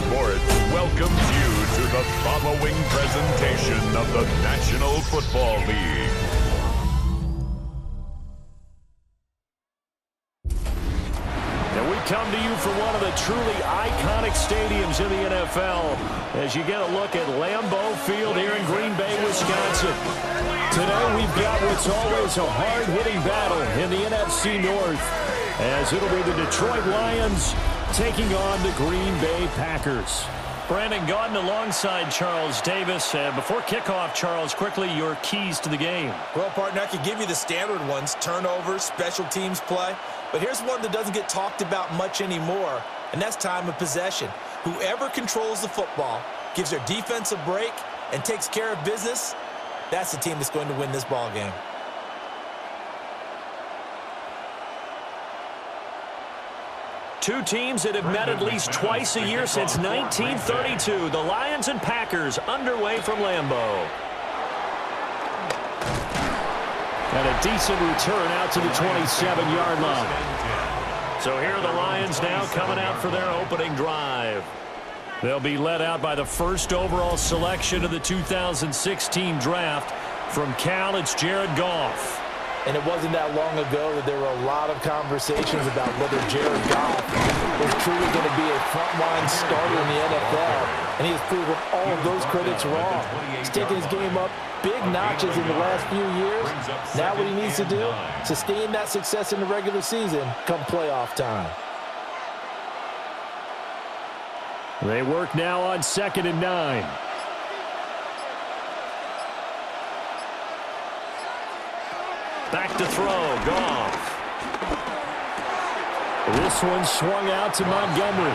Sports welcomes you to the following presentation of the National Football League. And we come to you from one of the truly iconic stadiums in the NFL as you get a look at Lambeau Field here in Green Bay, Wisconsin. Today we've got what's always a hard-hitting battle in the NFC North, as it'll be the Detroit Lions taking on the Green Bay Packers. Brandon Gaudin alongside Charles Davis. Before kickoff, Charles, quickly your keys to the game. Well, partner, I could give you the standard ones, turnovers, special teams play. But here's one that doesn't get talked about much anymore, and that's time of possession. Whoever controls the football, gives their defense a break, and takes care of business, that's the team that's going to win this ball game. Two teams that have met at least twice a year since 1932. The Lions and Packers underway from Lambeau. And a decent return out to the 27-yard line. So here are the Lions now coming out for their opening drive. They'll be led out by the first overall selection of the 2016 draft. From Cal, it's Jared Goff. And it wasn't that long ago that there were a lot of conversations about whether Jared Goff was truly going to be a frontline starter in the NFL. And he has proven all of those critics wrong. He's taken his game up big notches in the last few years. Now what he needs to do, sustain that success in the regular season come playoff time. They work now on 2nd and 9. Back to throw, Goff. This one swung out to Montgomery.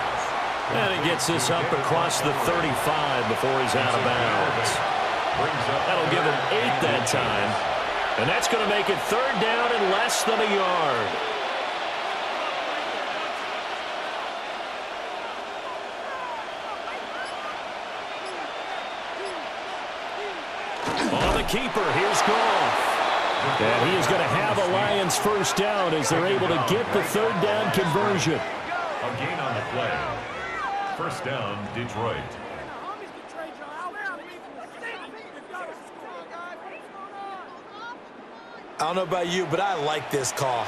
And he gets this up across the 35 before he's out of bounds. That'll give him 8 that time. And that's going to make it 3rd down and less than a yard. On the keeper, here's Goff. And he is going to have a Lions first down as they're able to get the 3rd down conversion. A gain on the play. First down, Detroit. I don't know about you, but I like this call.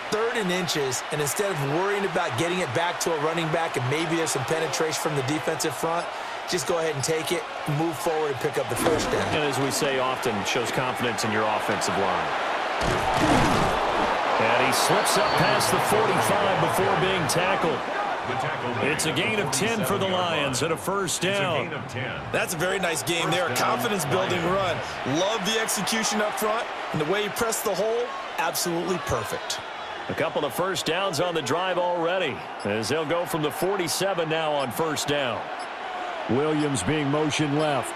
3rd and inches, and instead of worrying about getting it back to a running back and maybe there's some penetration from the defensive front, just go ahead and take it, move forward, and pick up the first down. And as we say often, shows confidence in your offensive line. And he slips up past the 45 before being tackled. It's a gain of 10 for the Lions and a first down. That's a very nice game there. A confidence-building run. Love the execution up front, and the way he pressed the hole, absolutely perfect. A couple of first downs on the drive already, as they'll go from the 47 now on first down. Williams being motion left.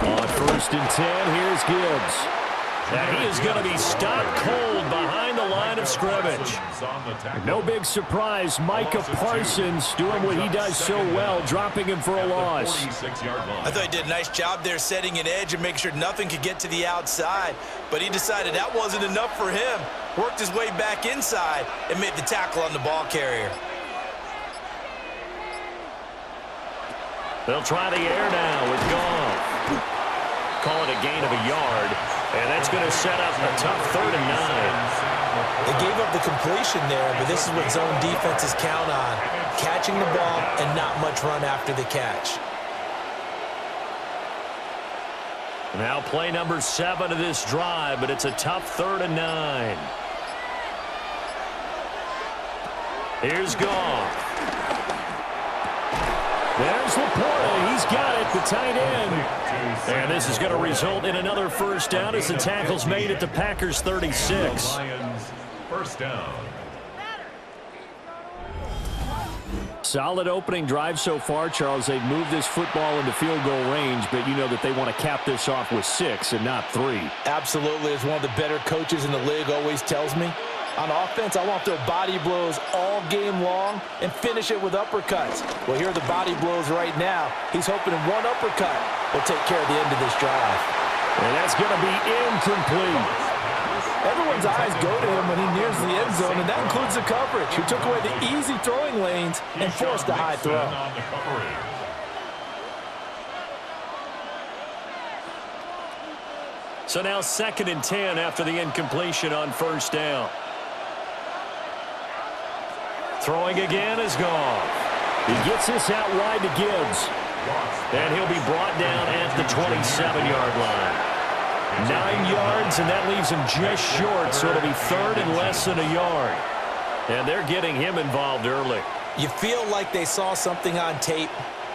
On 1st and 10, here's Gibbs. And he is going to be stopped cold behind the line of scrimmage. No big surprise, Micah Parsons doing what he does so well, dropping him for a loss. I thought he did a nice job there setting an edge and making sure nothing could get to the outside. But he decided that wasn't enough for him. Worked his way back inside and made the tackle on the ball carrier. They'll try the air now with Goff. Call it a gain of a yard, and that's going to set up a tough 3rd and 9. They gave up the completion there, but this is what zone defenses count on. Catching the ball and not much run after the catch. Now play number 7 of this drive, but it's a tough 3rd and 9. Here's Goff. There's Laporta. He's got it, the tight end. And this is going to result in another first down as the tackle's made at the Packers 36. First down. Solid opening drive so far, Charles. They've moved this football into field goal range, but you know that they want to cap this off with 6 and not 3. Absolutely. As one of the better coaches in the league always tells me, on offense, I want to throw body blows all game long and finish it with uppercuts. Well, here are the body blows right now. He's hoping one uppercut will take care of the end of this drive. And that's going to be incomplete. Everyone Everyone's eyes go to him when he nears the end zone, and that includes the coverage, who took away the easy throwing lanes and forced a high throw. So now 2nd and 10 after the incompletion on 1st down. Throwing again is gone. He gets this out wide to Gibbs. And he'll be brought down at the 27-yard line. 9 yards, and that leaves him just short, so it'll be 3rd and less than a yard. And they're getting him involved early. You feel like they saw something on tape,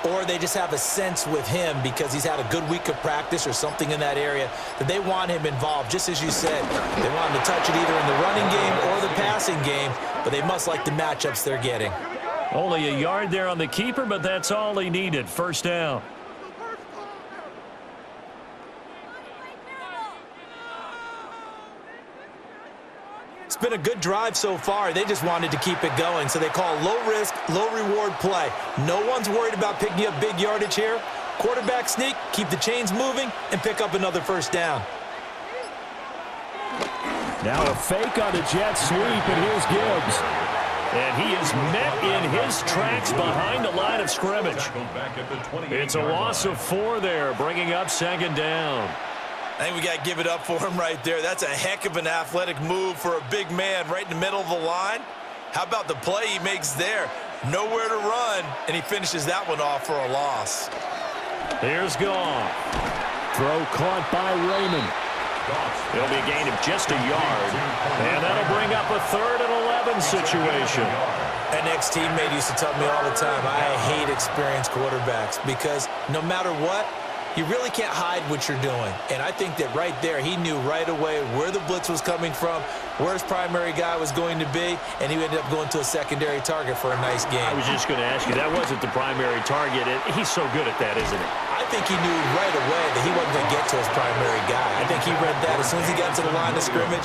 or they just have a sense with him because he's had a good week of practice or something in that area that they want him involved. Just as you said, they want him to touch it either in the running game or the passing game, but they must like the matchups they're getting. Only a yard there on the keeper, but that's all he needed. 1st down. It's been a good drive so far. They just wanted to keep it going, so they call low-risk, low-reward play. No one's worried about picking up big yardage here. Quarterback sneak, keep the chains moving, and pick up another 1st down. Now a fake on the jet sweep, and here's Gibbs. And he is met in his tracks behind the line of scrimmage. It's a loss of 4 there, bringing up 2nd down. I think we got to give it up for him right there. That's a heck of an athletic move for a big man right in the middle of the line. How about the play he makes there? Nowhere to run, and he finishes that one off for a loss. Here's Goff. Throw caught by Raymond. It'll be a gain of just a yard, and that'll bring up a 3rd and 11 situation. An ex-teammate used to tell me all the time, I hate experienced quarterbacks because no matter what, you really can't hide what you're doing. And I think that right there, he knew right away where the blitz was coming from, where his primary guy was going to be, and he ended up going to a secondary target for a nice game. I was just going to ask you, that wasn't the primary target. He's so good at that, isn't he? I think he knew right away that he wasn't going to get to his primary guy. I think he read that as soon as he got to the line of scrimmage,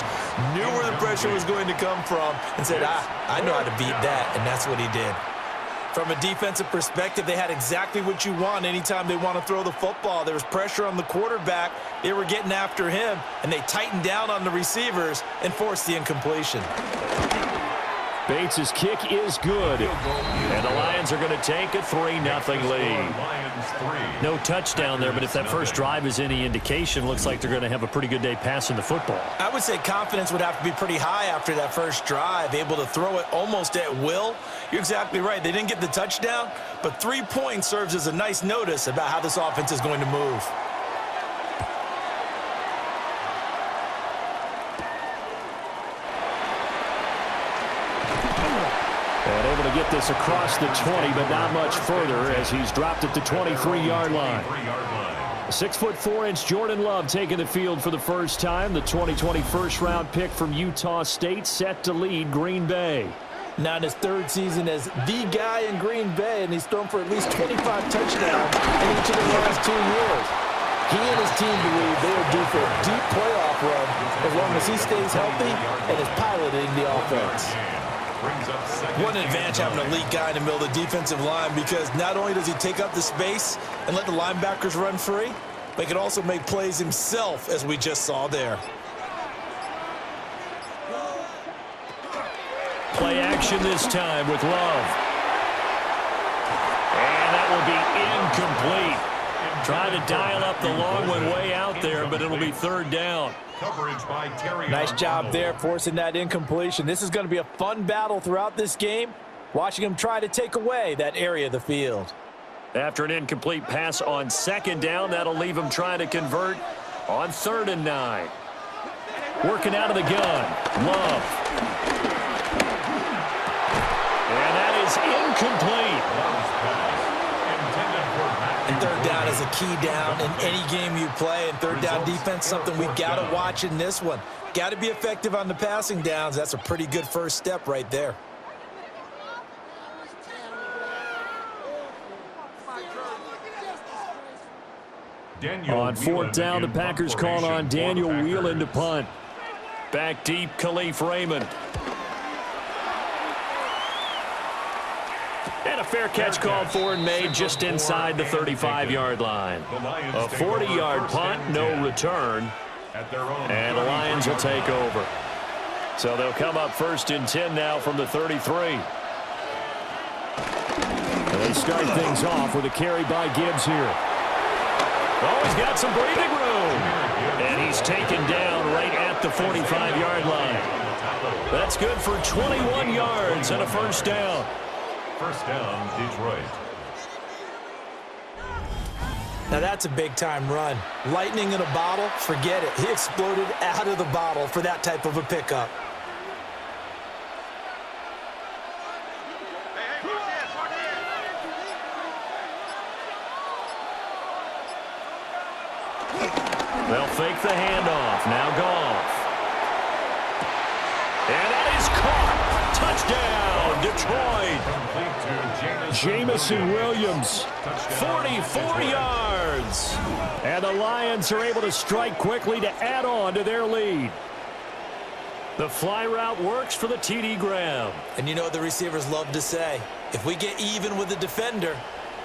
knew where the pressure was going to come from, and said, I know how to beat that, and that's what he did. From a defensive perspective, they had exactly what you want anytime they want to throw the football. There was pressure on the quarterback. They were getting after him, and they tightened down on the receivers and forced the incompletion. Bates' kick is good, and the Lions are going to take a 3-0 lead. No touchdown there, but if that first drive is any indication, looks like they're going to have a pretty good day passing the football. I would say confidence would have to be pretty high after that first drive, able to throw it almost at will. You're exactly right. They didn't get the touchdown, but 3 points serves as a nice notice about how this offense is going to move. And able to get this across the 20, but not much further as he's dropped at the 23-yard line. 6'4" Jordan Love taking the field for the first time. The 2020 first-round pick from Utah State set to lead Green Bay. Now in his 3rd season as the guy in Green Bay, and he's thrown for at least 25 touchdowns in each of the last 2 years. He and his team believe they are due for a deep playoff run as long as he stays healthy and is piloting the offense. What an advantage having an elite guy in the middle of the defensive line, because not only does he take up the space and let the linebackers run free, but he can also make plays himself, as we just saw there. Play action this time with Love. And that will be incomplete. Trying to dial up the long one way out there, but it'll be 3rd down. Nice job there, forcing that incompletion. This is going to be a fun battle throughout this game, watching him try to take away that area of the field. After an incomplete pass on 2nd down, that'll leave him trying to convert on 3rd and 9. Working out of the gun, Love. And that is incomplete. And 3rd down is a key down in any game you play, and 3rd down defense, something we've got to watch in this one. Got to be effective on the passing downs. That's a pretty good first step right there. On 4th down, the Packers call on Daniel Whelan to punt. Back deep, Khalif Raymond. And a fair catch called for and made just inside the 35-yard line. A 40-yard punt, no return. And the Lions will take over. So they'll come up 1st and 10 now from the 33. And they start things off with a carry by Gibbs here. Oh, he's got some breathing room. And he's taken down right at the 45-yard line. That's good for 21 yards and a first down. First down, Detroit. Now that's a big-time run. Lightning in a bottle, forget it. He exploded out of the bottle for that type of a pickup. They'll fake the handoff. Now Goff. And that is caught. Touchdown, Detroit. Jamison Williams, 44 yards. And the Lions are able to strike quickly to add on to their lead. The fly route works for the TD Graham. And you know what the receivers love to say? If we get even with the defender,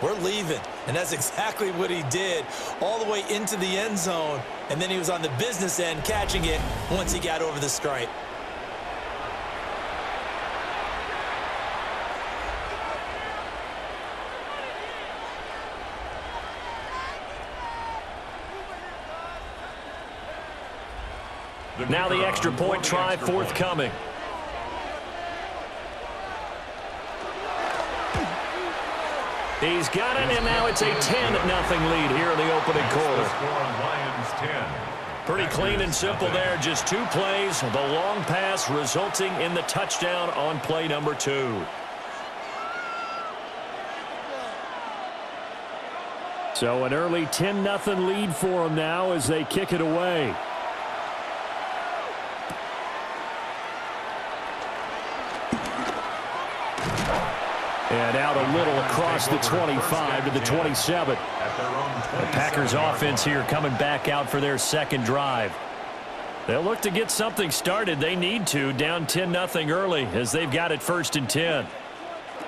we're leaving. And that's exactly what he did, all the way into the end zone. And then he was on the business end catching it once he got over the stripe. Now the extra point try forthcoming. He's got it, and now it's a 10-0 lead here in the opening quarter. Pretty clean and simple there. Just 2 plays. The long pass resulting in the touchdown on play number 2. So an early 10-0 lead for them now as they kick it away. And out a little across the 25 to the 27. The Packers offense here coming back out for their second drive. They'll look to get something started. They need to, down 10-0 early as they've got it 1st and 10.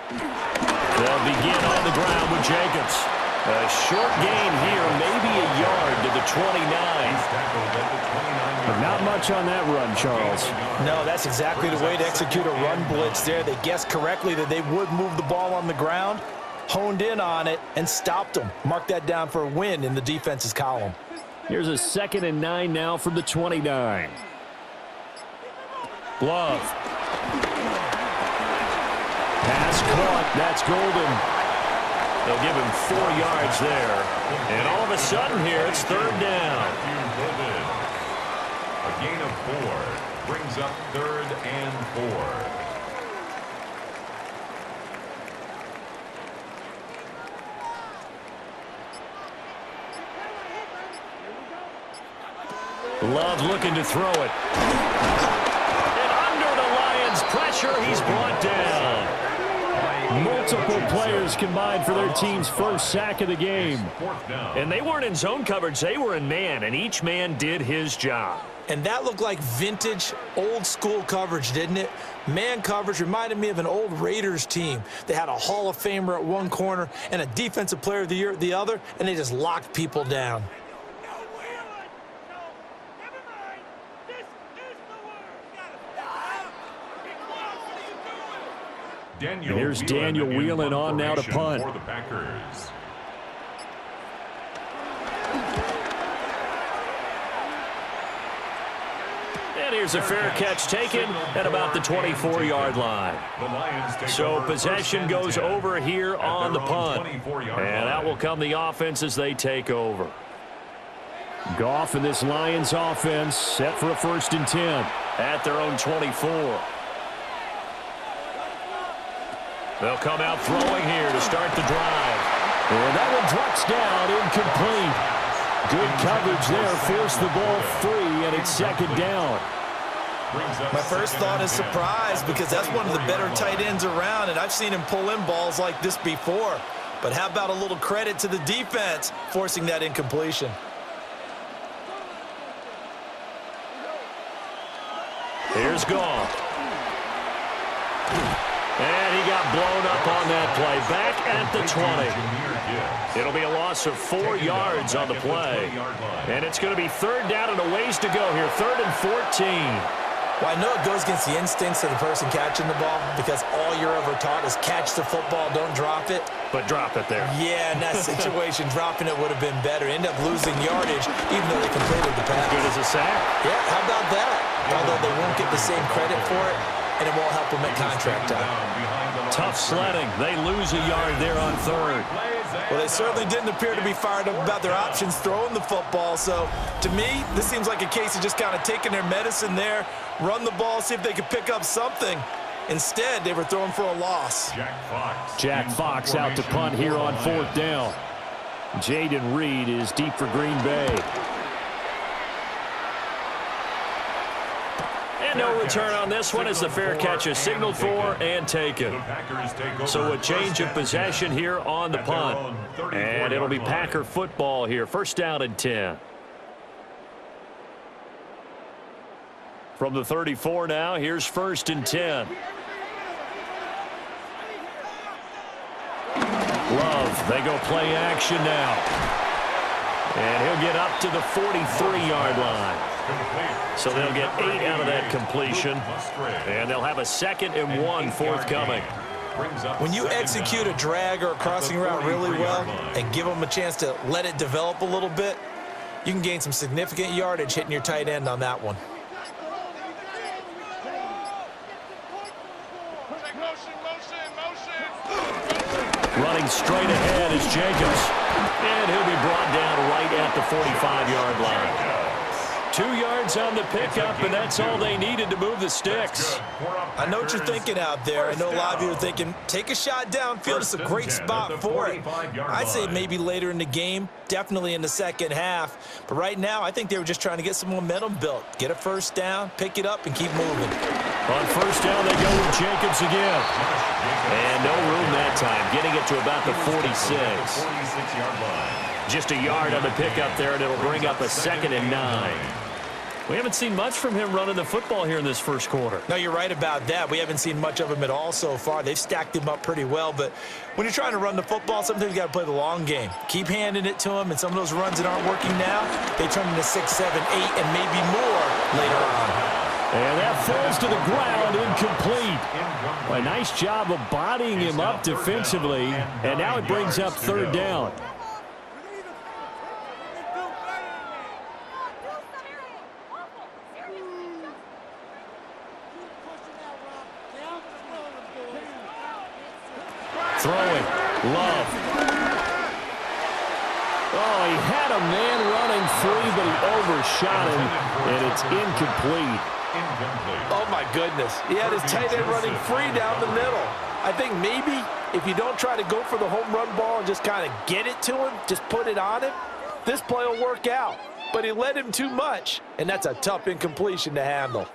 They'll begin on the ground with Jacobs. A short gain here, maybe a yard to the 29. But not much on that run, Charles. No, that's exactly the way to execute a run blitz there. They guessed correctly that they would move the ball on the ground, honed in on it, and stopped them. Mark that down for a win in the defense's column. Here's a 2nd and 9 now from the 29. Love. Pass caught. That's Golden. They'll give him 4 yards there. And all of a sudden here, it's 3rd down. A gain of 4 brings up 3rd and 4. Love looking to throw it. And under the Lions' pressure, he's brought down. Multiple players combined for their team's first sack of the game. And they weren't in zone coverage. They were in man, and each man did his job. And that looked like vintage, old-school coverage, didn't it? Man coverage reminded me of an old Raiders team. They had a Hall of Famer at one corner and a Defensive Player of the Year at the other, and they just locked people down. Here's Daniel wheeling on now to punt. For the Packers. And here's a fair catch taken at about the 24-yard line. So possession goes over here on the punt. And out will come the offense as they take over. Goff and this Lions offense set for a 1st and 10 at their own 24. They'll come out throwing here to start the drive. And that one drops down, incomplete. Good coverage there, forced the ball free, and it's 2nd down. My first thought is surprise because that's one of the better tight ends around, and I've seen him pull in balls like this before. But how about a little credit to the defense forcing that incompletion? Here's Goff. And he got blown up on that play. Back at the 20. It'll be a loss of 4 yards on the play. And it's going to be 3rd down and a ways to go here. 3rd and 14. Well, I know it goes against the instincts of the person catching the ball because all you're ever taught is catch the football, don't drop it. But drop it there. Yeah, in that situation, dropping it would have been better. End up losing yardage, even though they completed the pass. Good as a sack. Yeah, how about that? Although they won't get the same credit for it, and it won't help them at contract time. Tough sledding. They lose a yard there on third. Well, they certainly didn't appear to be fired up about their options throwing the football. So, to me, this seems like a case of just kind of taking their medicine there, run the ball, see if they could pick up something. Instead, they were throwing for a loss. Jack Fox out to punt here on fourth down. Jaden Reed is deep for Green Bay. And no return on this one as the fair catch is signaled for and taken. So a change of possession here on the punt. And it'll be Packer football here. First down and 10. From the 34 now, here's first and 10. Love, they go play action now. And he'll get up to the 43-yard line. So they'll get 8 out of that completion. And they'll have a 2nd and 1 forthcoming. When you execute a drag or a crossing route really well and give them a chance to let it develop a little bit, you can gain some significant yardage hitting your tight end on that one. Running straight ahead is Jacobs. And he'll be brought down right at the 45-yard line. 2 yards on the pickup, and that's all they needed to move the sticks. I know what you're thinking out there. I know a lot of you are thinking, take a shot downfield. It's a great spot for it. I'd say maybe later in the game, definitely in the second half. But right now, I think they were just trying to get some momentum built. Get a first down, pick it up, and keep moving. On first down, they go with Jacobs again. And no room that time, getting it to about the 46. Just a yard on the pickup there, and it'll bring up a 2nd and 9. We haven't seen much from him running the football here in this first quarter. No, you're right about that. We haven't seen much of him at all so far. They've stacked him up pretty well, but when you're trying to run the football, sometimes you got to play the long game. Keep handing it to him, and some of those runs that aren't working now, they turn into 6, 7, 8, and maybe more later on. And that falls to the ground, incomplete. A nice job of bodying him up defensively, and now it brings up third down. Throwing, Love. Oh, he had a man running free, but he overshot him, and it's incomplete. Oh, my goodness. He had his tight end running free down the middle. I think maybe if you don't try to go for the home run ball and just kind of get it to him, just put it on him, this play will work out. But he led him too much, and that's a tough incompletion to handle.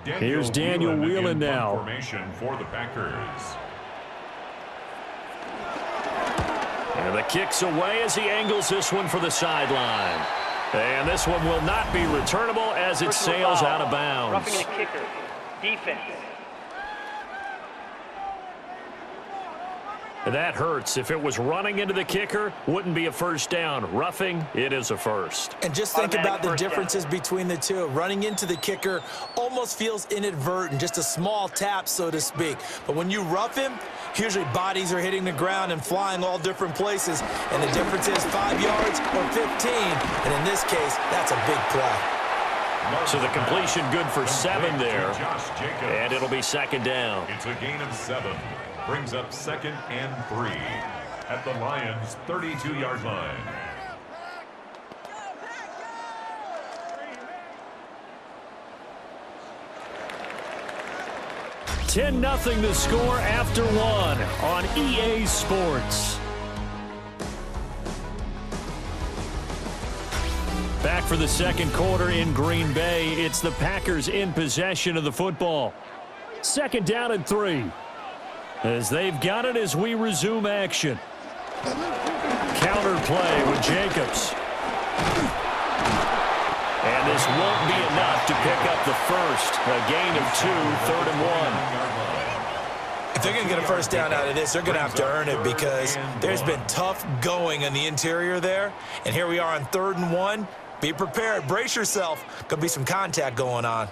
Here's Daniel Whelan now. Formation for the Packers. And the kick's away as he angles this one for the sideline. And this one will not be returnable as it sails out of bounds. Roughing a kicker. Defense. That hurts. If it was running into the kicker, wouldn't be a first down. Roughing, it is a first. And just think about the differences between the two. Running into the kicker almost feels inadvertent, just a small tap, so to speak. But when you rough him, usually bodies are hitting the ground and flying all different places. And the difference is 5 yards or 15. And in this case, that's a big play. So the completion good for 7 there. And it'll be second down. It's a gain of 7. Brings up 2nd and 3 at the Lions' 32-yard line. $10-0 the score after 1 on EA Sports. Back for the second quarter in Green Bay. It's the Packers in possession of the football. 2nd down and 3. As they've got it as we resume action. Counter play with Jacobs. And this won't be enough to pick up the first. A gain of 2, 3rd and 1. If they're going to get a first down out of this, they're going to have to earn it because there's been tough going on the interior there. And here we are on 3rd and 1. Be prepared. Brace yourself. Going to be some contact going on.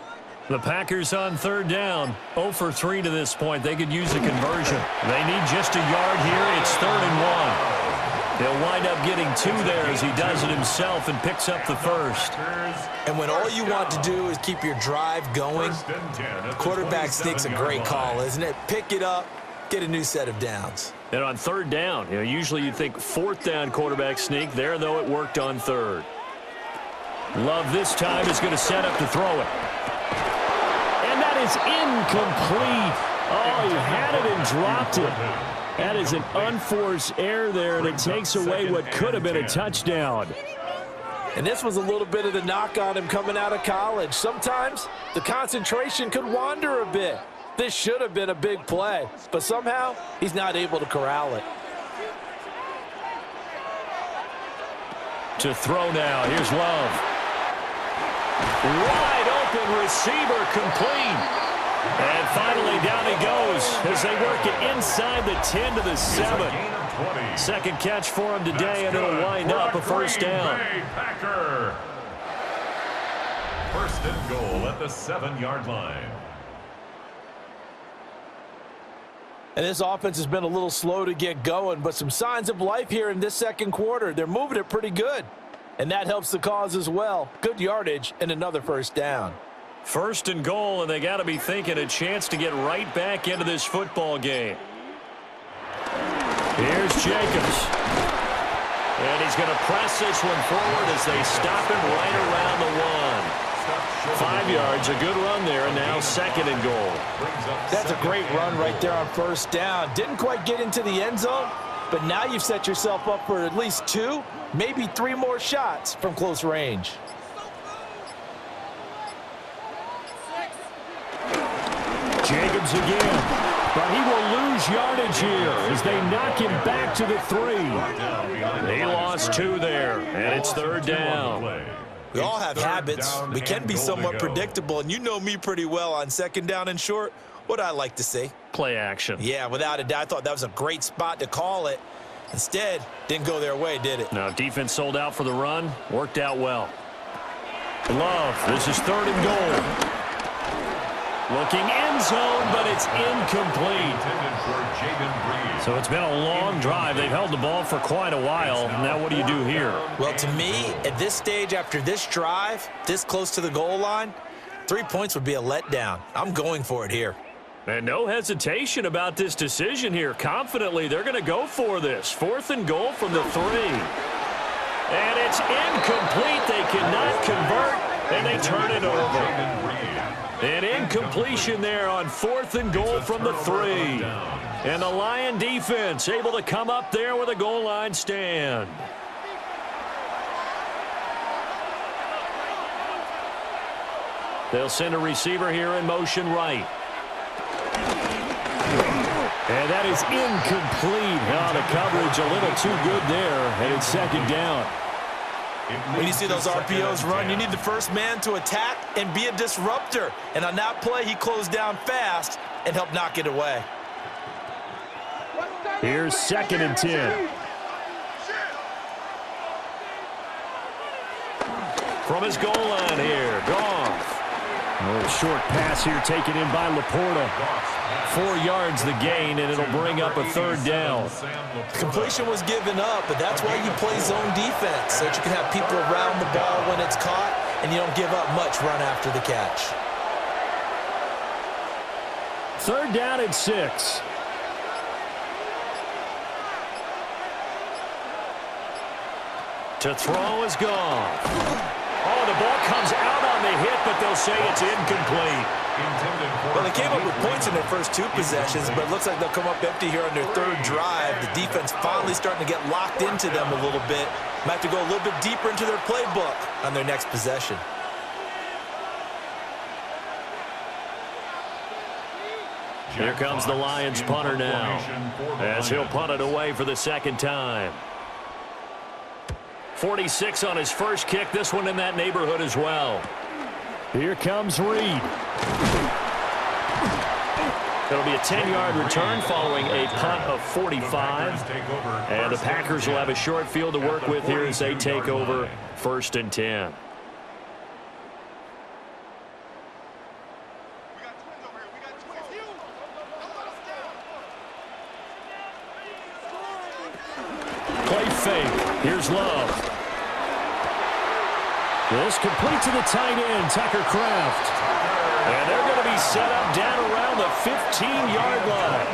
The Packers on third down, 0 for 3 to this point. They could use a conversion. They need just a yard here. It's 3rd and 1. He'll wind up getting 2 there as he does it himself and picks up the first. And when all you want to do is keep your drive going, the quarterback sneak's a great call, isn't it? Pick it up, get a new set of downs. And on third down, usually you'd think 4th down quarterback sneak. There, though, it worked on 3rd. Love this time is going to set up to throw it. And that is incomplete. Oh, he had it and dropped it. That is an unforced error there, and it takes away what could have been a touchdown. And this was a little bit of the knock on him coming out of college. Sometimes the concentration could wander a bit. This should have been a big play, but somehow he's not able to corral it. To throw now, here's Love. Wide open receiver, complete. And finally down he goes as they work it inside the 10 to the 7. Second catch for him today, and it'll wind up a first down. First and goal at the 7-yard line. And this offense has been a little slow to get going, but some signs of life here in this second quarter. They're moving it pretty good, and that helps the cause as well. Good yardage and another first down. First and goal, and they got to be thinking a chance to get right back into this football game. Here's Jacobs. And he's going to press this one forward as they stop him right around the 1. 5 yards, a good run there, and now 2nd and goal. That's a great run right there on first down. Didn't quite get into the end zone, but now you've set yourself up for at least 2, maybe 3 more shots from close range. Jacobs again, but he will lose yardage here as they knock him back to the 3. He lost 2 there, and it's 3rd down. We all have habits. We can be somewhat predictable, and you know me pretty well on 2nd down and short. What I like to say? Play action. Yeah, without a doubt. I thought that was a great spot to call it. Instead, didn't go their way, did it? No, defense sold out for the run. Worked out well. Love, this is 3rd and goal. Looking end zone, but it's incomplete. So it's been a long drive. They've held the ball for quite a while. Now what do you do here? Well, to me, at this stage, after this drive, this close to the goal line, 3 points would be a letdown. I'm going for it here. And no hesitation about this decision here. Confidently, they're going to go for this. 4th and goal from the 3. And it's incomplete. They cannot convert, and they turn it over. An incompletion there on 4th and goal from the 3. And the Lion defense able to come up there with a goal line stand. They'll send a receiver here in motion right. And that is incomplete. Now the coverage a little too good there, and it's 2nd down. When you see those RPOs run, you need the first man to attack and be a disruptor. And on that play, he closed down fast and helped knock it away. Here's 2nd and 10. From his goal line here, Goff. A little short pass here taken in by Laporta. 4 yards the gain, and it'll bring up a 3rd down. Completion was given up, but that's why you play zone defense, so that you can have people around the ball when it's caught, and you don't give up much run after the catch. 3rd down and 6. To throw is gone. Oh, the ball comes out on the hit, but they'll say it's incomplete. Well, they came up with points in their first 2 possessions, but it looks like they'll come up empty here on their 3rd drive. The defense finally starting to get locked into them a little bit. Might have to go a little bit deeper into their playbook on their next possession. Here comes the Lions punter now, as he'll punt it away for the 2nd time. 46 on his first kick, this one in that neighborhood as well. Here comes Reed. It'll be a 10-yard return following a punt of 45. And the Packers will have a short field to work with here as they take over 1st and 10. fake. Here's Love. This complete to the tight end, Tucker Kraft. And they're going to be set up down around the 15-yard line.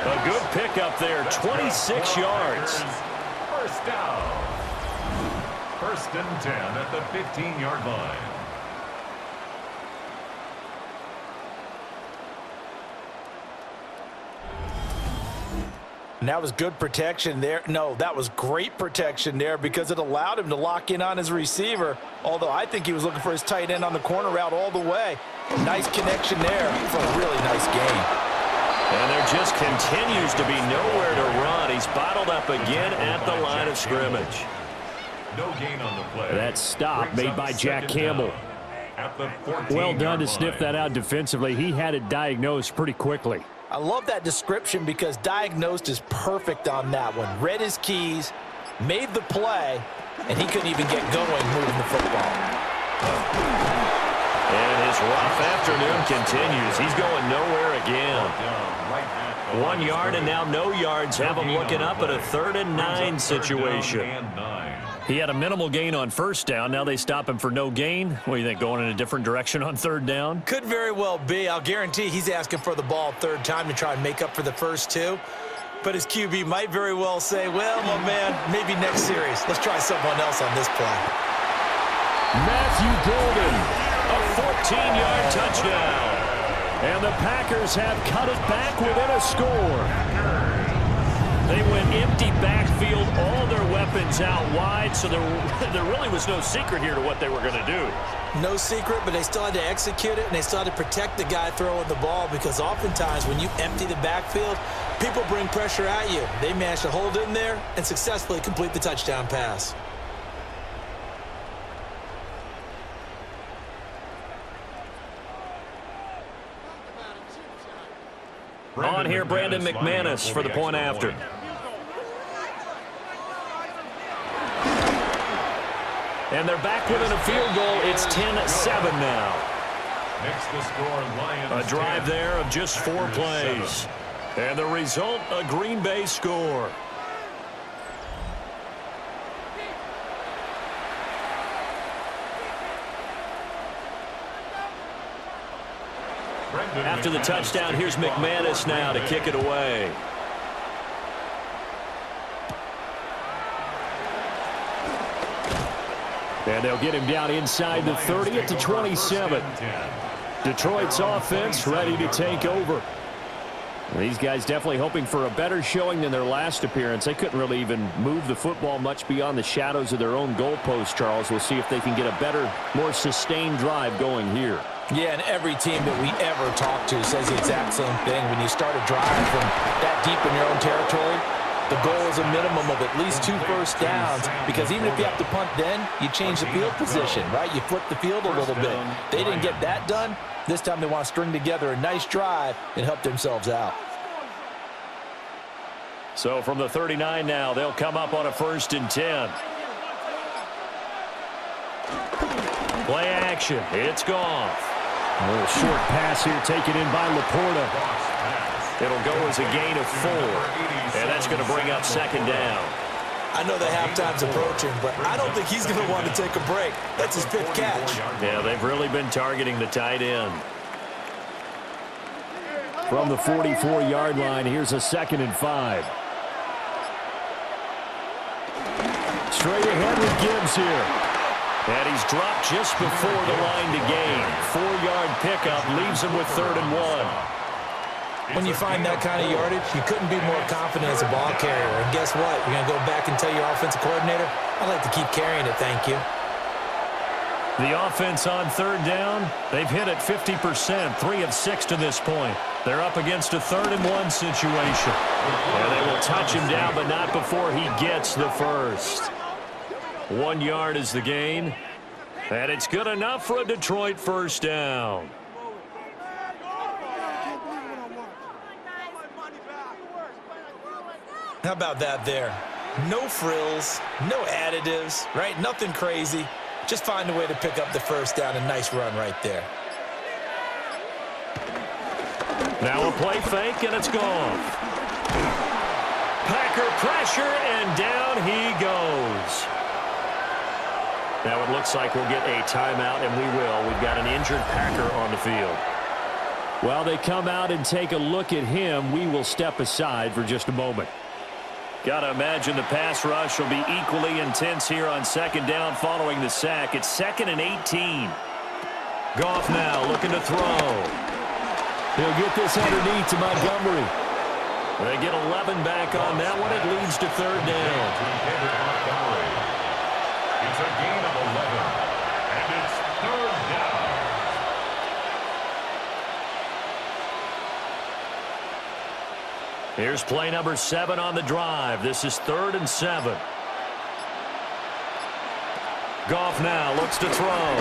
A good pickup there, 26 yards. First down. First and 10 at the 15-yard line. And that was good protection there. No, that was great protection there because it allowed him to lock in on his receiver, although I think he was looking for his tight end on the corner route all the way. Nice connection there for a really nice game. And there just continues to be nowhere to run. He's bottled up again at the line of scrimmage. No gain on the play. That stop made by Jack Campbell. Well done to sniff that out defensively. He had it diagnosed pretty quickly. I love that description because diagnosed is perfect on that one. Read his keys, made the play, and he couldn't even get going moving the football. And his rough afternoon continues. He's going nowhere again. 1 yard and now no yards. Have him looking up at a 3rd and 9 situation. He had a minimal gain on first down. Now they stop him for no gain. What do you think, going in a different direction on 3rd down? Could very well be. I'll guarantee he's asking for the ball 3rd time to try and make up for the first 2. But his QB might very well say, well, my man, maybe next series. Let's try someone else on this play. Matthew Golden, a 14-yard touchdown. And the Packers have cut it back within a score. They went empty backfield, all their weapons out wide, so there really was no secret here to what they were going to do. No secret, but they still had to execute it, and they still had to protect the guy throwing the ball because oftentimes when you empty the backfield, people bring pressure at you. They managed to hold in there and successfully complete the touchdown pass. On here, Brandon McManus for the point after. And they're back within a field goal. It's 10-7 now. Next to score, Lions. A drive there of just 4 plays. And the result, a Green Bay score. After the touchdown, here's McManus now to kick it away. And they'll get him down inside the 30 at the 27. Detroit's offense ready to take over. These guys definitely hoping for a better showing than their last appearance. They couldn't really even move the football much beyond the shadows of their own goalpost, Charles. We'll see if they can get a better, more sustained drive going here. Yeah, and every team that we ever talk to says the exact same thing. When you start a drive from that deep in your own territory, the goal is a minimum of at least 2 first downs, because even if you have to punt then, you change the field position, right? You flip the field a little bit. They didn't get that done. This time they want to string together a nice drive and help themselves out. So from the 39 now, they'll come up on a 1st and 10. Play action. It's gone. A little short pass here taken in by Laporta. It'll go as a gain of 4. And that's going to bring up 2nd down. I know the halftime's approaching, but I don't think he's going to want to take a break. That's his 5th catch. Yeah, they've really been targeting the tight end. From the 44-yard line, here's a 2nd and 5. Straight ahead with Gibbs here. And he's dropped just before the line to gain. 4-yard pickup leaves him with 3rd and 1. When you find that kind of yardage, you couldn't be more confident as a ball carrier. And guess what? You're going to go back and tell your offensive coordinator, I'd like to keep carrying it, thank you. The offense on 3rd down, they've hit it 50%, 3 of 6 to this point. They're up against a 3rd and 1 situation. And they will touch him down, but not before he gets the first. 1 yard is the gain, and it's good enough for a Detroit first down. How about that there? No frills, no additives, right? Nothing crazy. Just find a way to pick up the first down. A nice run right there. Now a play fake, and it's gone. Packer pressure, and down he goes. Now it looks like we'll get a timeout, and we will. We've got an injured Packer on the field. While they come out and take a look at him, we will step aside for just a moment. Got to imagine the pass rush will be equally intense here on second down following the sack. It's 2nd and 18. Goff now looking to throw. He'll get this underneath to Montgomery. They get 11 back on that one. It leads to 3rd down. It's a gain of 11, and it's 3rd down. Here's play number 7 on the drive. This is 3rd and 7. Goff now looks to throw.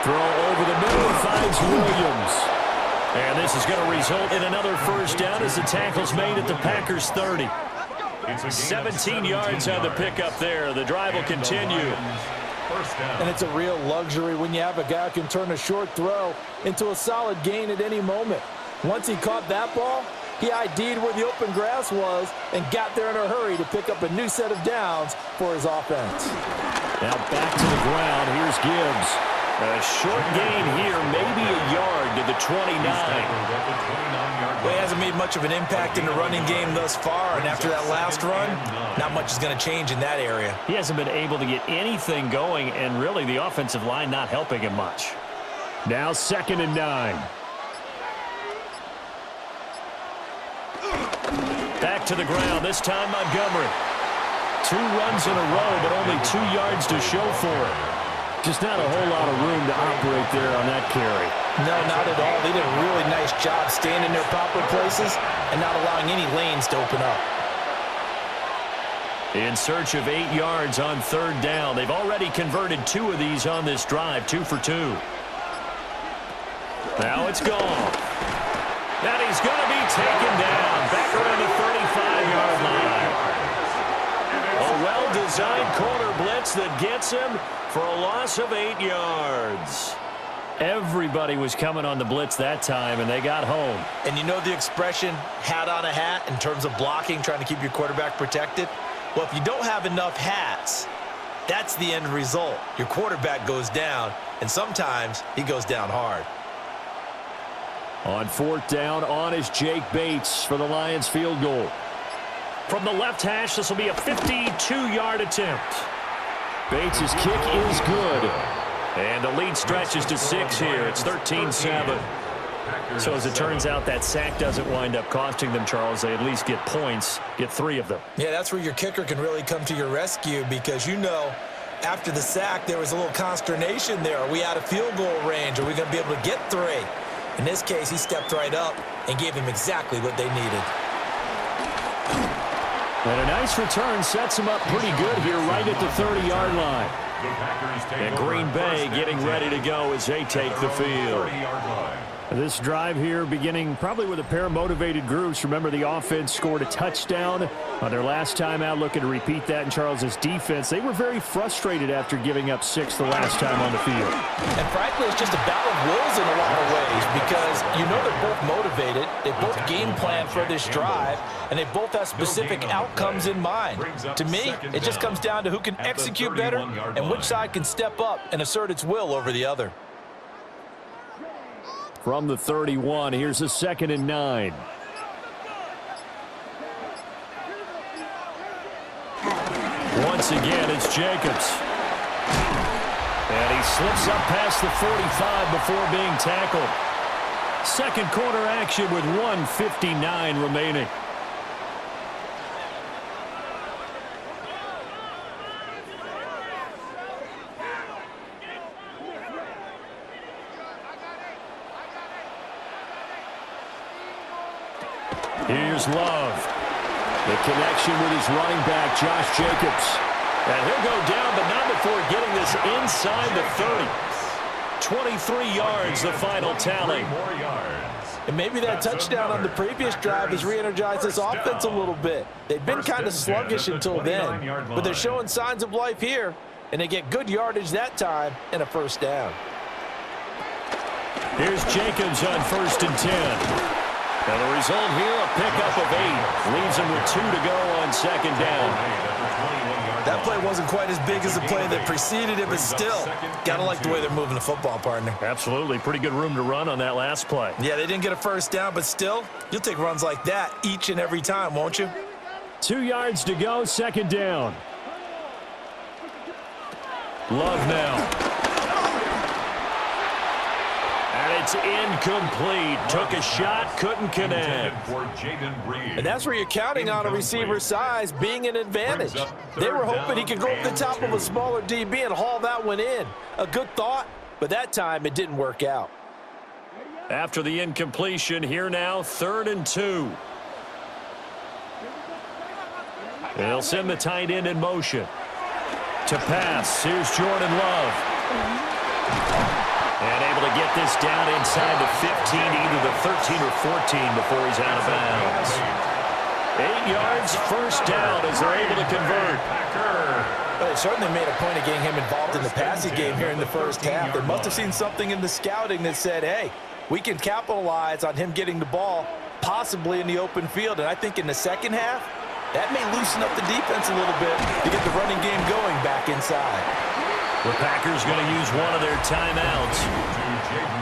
Throw over the middle, finds Williams. And this is going to result in another first down as the tackle's made at the Packers' 30. 17 yards on the pickup there. The drive will continue. And it's a real luxury when you have a guy who can turn a short throw into a solid gain at any moment. Once he caught that ball, he ID'd where the open grass was and got there in a hurry to pick up a new set of downs for his offense. Now back to the ground. Here's Gibbs. A short gain here, maybe a yard to the 29. Well, he hasn't made much of an impact in the running game thus far, and after that last run, not much is going to change in that area. He hasn't been able to get anything going, and really the offensive line not helping him much. Now 2nd and 9. Back to the ground, this time Montgomery. 2 runs in a row, but only 2 yards to show for it. Just not a whole lot of room to operate there on that carry. No, not at all. They did a really nice job staying in their proper places and not allowing any lanes to open up. In search of 8 yards on 3rd down. They've already converted 2 of these on this drive, 2 for 2. Now it's gone. And he's going to be taken down back around the 35-yard line. A well-designed corner blitz that gets him for a loss of 8 yards. Everybody was coming on the blitz that time, and they got home. And you know the expression, hat on a hat, in terms of blocking, trying to keep your quarterback protected? Well, if you don't have enough hats, that's the end result. Your quarterback goes down, and sometimes he goes down hard. On 4th down, on is Jake Bates for the Lions field goal. From the left hash, this will be a 52-yard attempt. Bates' kick is good. And the lead stretches to 6 here. It's 13-7. So as it turns out, that sack doesn't wind up costing them, Charles. They at least get points, get 3 of them. Yeah, that's where your kicker can really come to your rescue because, you know, after the sack, there was a little consternation there. Are we out of field goal range? Are we going to be able to get 3? In this case, he stepped right up and gave them exactly what they needed. And a nice return sets him up pretty good here right at the 30-yard line. And Green Bay getting ready to go as they take the field. This drive here beginning probably with a pair of motivated groups. Remember, the offense scored a touchdown on their last time out, looking to repeat that in Charles's defense. They were very frustrated after giving up 6 the last time on the field. And frankly, it's just a battle of wills in a lot of ways because you know they're both motivated. They both game plan for this drive, and they both have specific outcomes in mind. To me, it just comes down to who can execute better and which side can step up and assert its will over the other. From the 31, here's a 2nd and 9. Once again, it's Jacobs. And he slips up past the 45 before being tackled. Second quarter action with 1:59 remaining. Here's Love. The connection with his running back, Josh Jacobs. And he'll go down, but not before getting this inside the 30. 23 yards, the final tally. And maybe that touchdown on the previous drive has re-energized this offense a little bit. They've been kind of sluggish until then, but they're showing signs of life here, and they get good yardage that time and a first down. Here's Jacobs on 1st and 10. And the result here, a pickup of 8. Leaves him with 2 to go on second down. That play wasn't quite as big as the play that preceded it, but still, got to like the way they're moving the football, partner. Absolutely. Pretty good room to run on that last play. Yeah, they didn't get a first down, but still, you'll take runs like that each and every time, won't you? 2 yards to go, second down. Love now. And it's incomplete. Took a shot, couldn't connect. And that's where you're counting on a receiver's size being an advantage. They were hoping he could go over the top of a smaller DB and haul that one in. A good thought, but that time it didn't work out. After the incompletion, here now, 3rd and 2. They'll send the tight end in motion. To pass, here's Jordan Love. And able to get this down inside the 15, either the 13 or 14 before he's out of bounds. 8 yards, first down as they're able to convert. Well, they certainly made a point of getting him involved in the passing game here in the first half. They must have seen something in the scouting that said, hey, we can capitalize on him getting the ball, possibly in the open field. And I think in the second half, that may loosen up the defense a little bit to get the running game going back inside. The Packers going to use one of their timeouts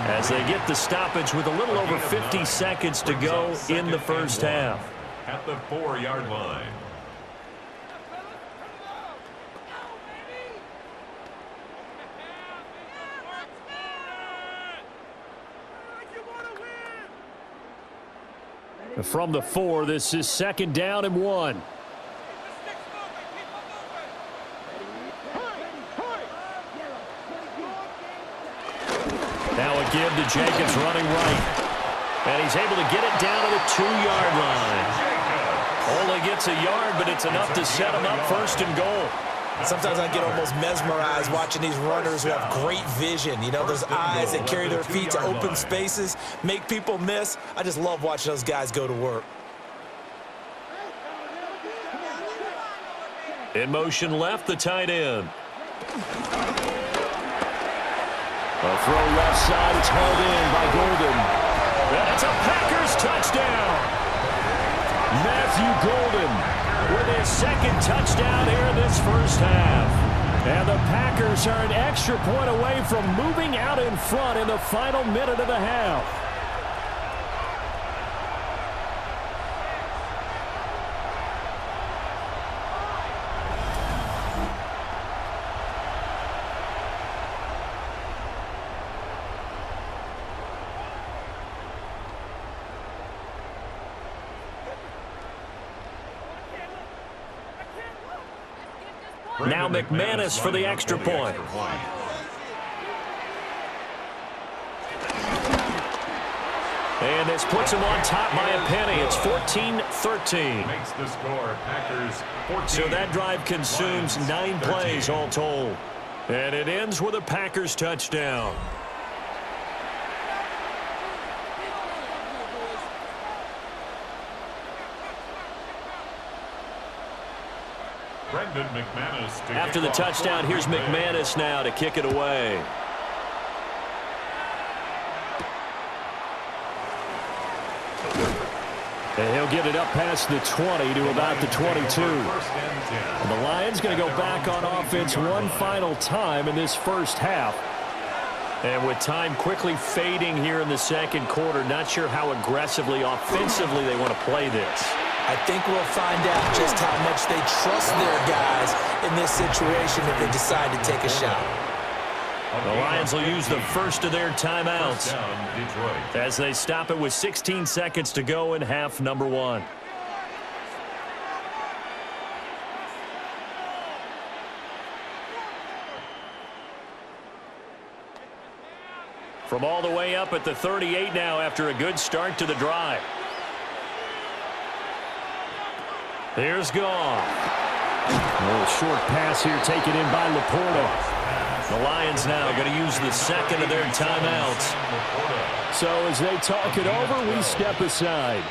as they get the stoppage with a little over 50 seconds to go in the first half. At the 4-yard line. From the 4, this is second down and 1. Now a give to Jacobs running right. And he's able to get it down to the 2-yard line. Only gets a yard, but it's enough to set him up first and goal. Sometimes I get almost mesmerized watching these runners who have great vision. You know, those eyes that carry their feet to open spaces, make people miss. I just love watching those guys go to work. In motion left, the tight end. A throw left side, it's hauled in by Golden. That's a Packers touchdown. Matthew Golden with his second touchdown here in this first half. And the Packers are an extra point away from moving out in front in the final minute of the half. Now McManus for the extra point. And this puts him on top by a penny. It's 14-13. Makes the score, Packers 14. So that drive consumes 9 plays all told. And it ends with a Packers touchdown. After the touchdown, here's McManus now to kick it away. And he'll get it up past the 20 to about the 22. And the Lions going to go back on offense one final time in this first half. And with time quickly fading here in the second quarter, not sure how aggressively, offensively they want to play this. I think we'll find out just how much they trust their guys in this situation if they decide to take a shot. The Lions will use the first of their timeouts as they stop it with 16 seconds to go in half number 1. From all the way up at the 38 now after a good start to the drive. Here's Goff. A little short pass here taken in by Laporta. The Lions now going to use the second of their timeouts. So as they talk it over, we step aside.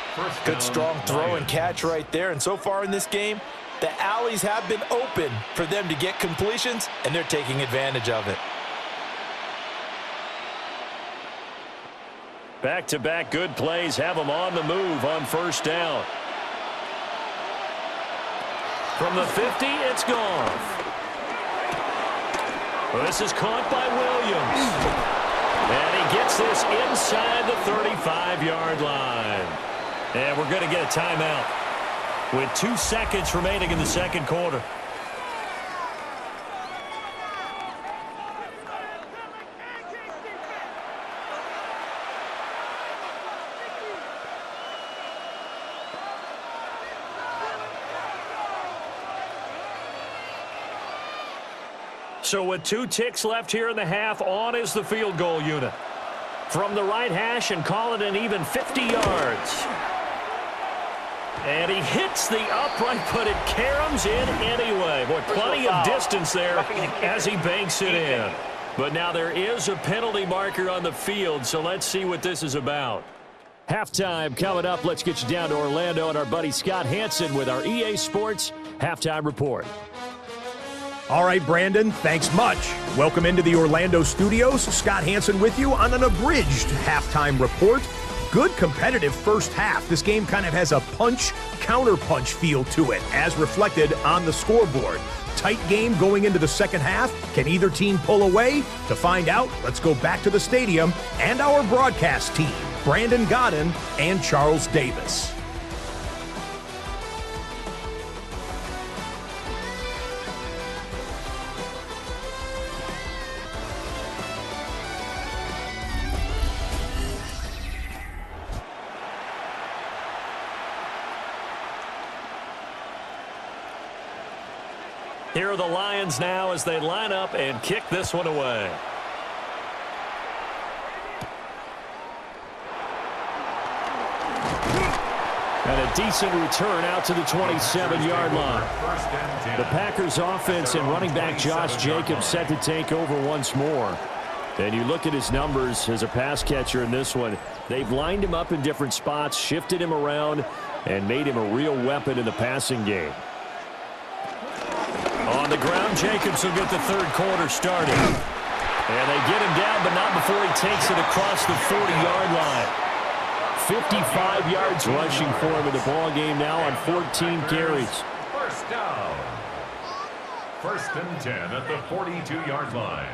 Good strong throw and catch right there. And so far in this game, the alleys have been open for them to get completions, and they're taking advantage of it. Back-to-back good plays have them on the move on first down. From the 50, it's gone. Well, this is caught by Williams. And he gets this inside the 35-yard line. And we're going to get a timeout with 2 seconds remaining in the second quarter. So with 2 ticks left here in the half, on is the field goal unit. From the right hash and call it an even 50 yards. And he hits the upright, but it caroms in anyway. Boy, plenty of distance there as he banks it in. But now there is a penalty marker on the field, so let's see what this is about. Halftime coming up. Let's get you down to Orlando and our buddy Scott Hansen with our EA Sports Halftime Report. All right, Brandon, thanks much. Welcome into the Orlando studios. Scott Hansen with you on an abridged halftime report. Good competitive first half. This game kind of has a punch-counter-punch feel to it, as reflected on the scoreboard. Tight game going into the second half. Can either team pull away? To find out, let's go back to the stadium and our broadcast team, Brandon Godden and Charles Davis. Here are the Lions now as they line up and kick this one away. And a decent return out to the 27-yard line. The Packers offense and running back Josh Jacobs set to take over once more. And you look at his numbers as a pass catcher in this one. They've lined him up in different spots, shifted him around, and made him a real weapon in the passing game. On the ground, Jacobs will get the third quarter started. And they get him down, but not before he takes it across the 40-yard line. 55 yards rushing for him in the ball game now on 14 carries. First down. 1st and 10 at the 42-yard line.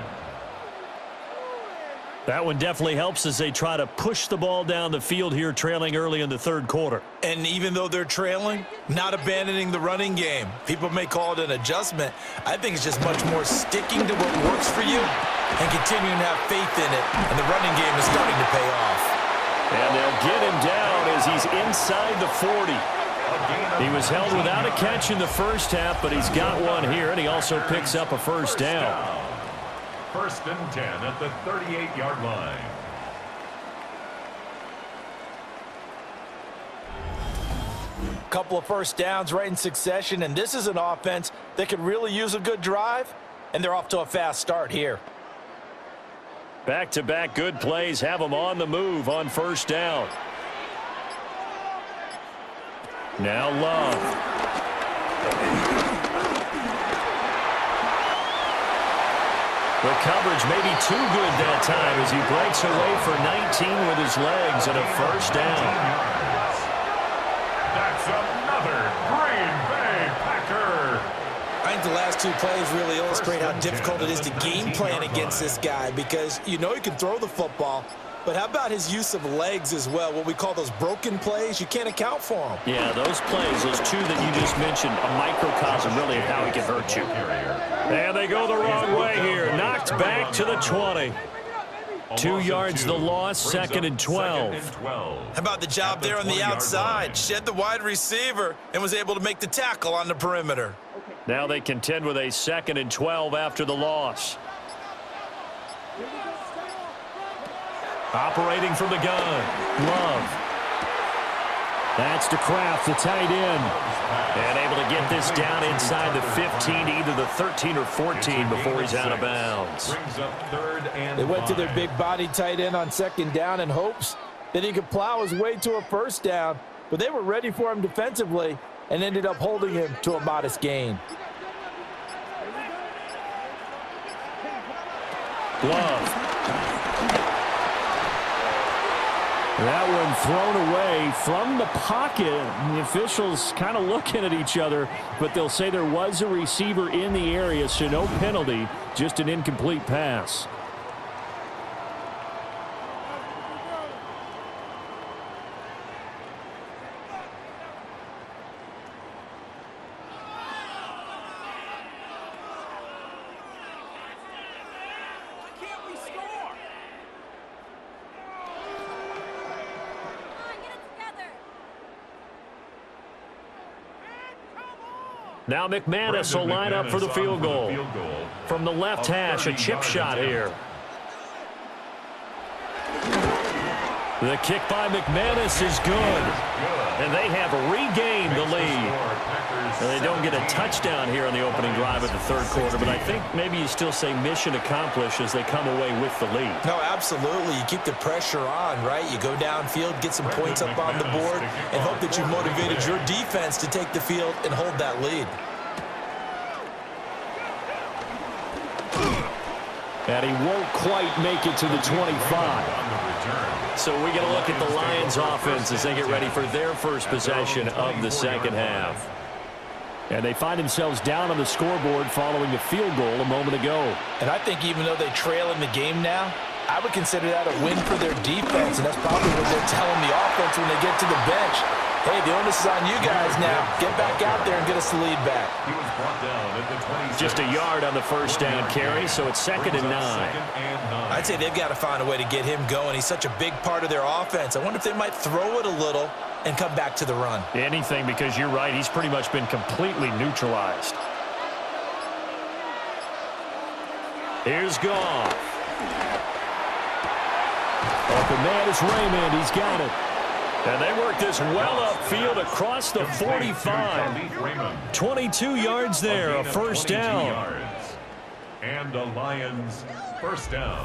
That one definitely helps as they try to push the ball down the field here, trailing early in the third quarter. And even though they're trailing, not abandoning the running game. People may call it an adjustment. I think it's just much more sticking to what works for you and continuing to have faith in it. And the running game is starting to pay off. And they'll get him down as he's inside the 40. He was held without a catch in the first half, but he's got one here, and he also picks up a first down. 1st and 10 at the 38-yard line. Couple of first downs right in succession, and this is an offense that could really use a good drive, and they're off to a fast start here. Back-to-back good plays have them on the move on first down. Now Love. The coverage may be too good that time as he breaks away for 19 with his legs and a first down. That's another Green Bay Packer. I think the last 2 plays really illustrate how difficult it is to game plan against this guy, because you know he can throw the football, but how about his use of legs as well? What we call those broken plays, you can't account for them. Yeah, those plays, those 2 that you just mentioned, a microcosm really of how he can hurt you. And they go the wrong way here. Knocked back to the 20. 2 yards the loss, 2nd and 12. How about the job there on the outside? Shed the wide receiver and was able to make the tackle on the perimeter. Now they contend with a 2nd and 12 after the loss. Operating from the gun, Love. That's to Kraft, the tight end. And able to get this down inside the 15 to either the 13 or 14 before he's out of bounds. They went to their big body tight end on 2nd down in hopes that he could plow his way to a first down, but they were ready for him defensively and ended up holding him to a modest gain. Love. That one thrown away from the pocket. The officials kind of looking at each other, but they'll say there was a receiver in the area, so no penalty, just an incomplete pass. Now McManus will line up for the field goal. From the left hash, a chip shot here. The kick by McManus is good. And they have regained the lead. And they don't get a touchdown here on the opening drive of the third quarter, but I think maybe you still say mission accomplished as they come away with the lead. No, absolutely. You keep the pressure on, right? You go downfield, get some points up on the board, and hope that you've motivated your defense to take the field and hold that lead. And he won't quite make it to the 25. So we get a look at the Lions offense as they get ready for their first possession of the second half. And they find themselves down on the scoreboard following a field goal a moment ago. And I think even though they trail in the game now, I would consider that a win for their defense, and that's probably what they're telling the offense when they get to the bench. Hey, the onus is on you guys now. Get back out there and get us the lead back. He was brought down at the 26. Just a yard on the first down carry, so it's 2nd and 9. I'd say they've got to find a way to get him going. He's such a big part of their offense. I wonder if they might throw it a little and come back to the run. Anything, because you're right. He's pretty much been completely neutralized. Here's Goff. Open man is Raymond. He's got it. And they work this well upfield across the 45. 22 yards there, a first down. And the Lions first down.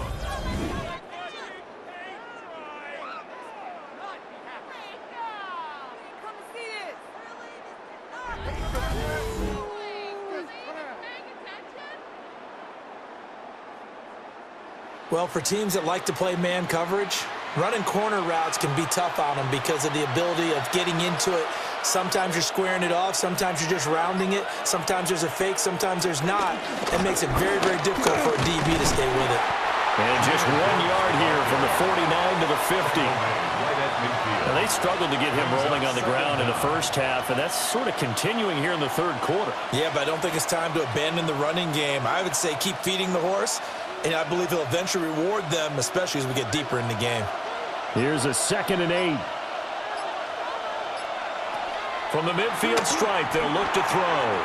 Well, for teams that like to play man coverage, running corner routes can be tough on them because of the ability of getting into it. Sometimes you're squaring it off. Sometimes you're just rounding it. Sometimes there's a fake. Sometimes there's not. It makes it very, very difficult for a DB to stay with it. And just 1 yard here from the 49 to the 50. Now, they struggled to get him rolling on the ground in the first half, and that's sort of continuing here in the third quarter. Yeah, but I don't think it's time to abandon the running game. I would say keep feeding the horse, and I believe he'll eventually reward them, especially as we get deeper in the game. Here's a 2nd and 8. From the midfield stripe, they'll look to throw.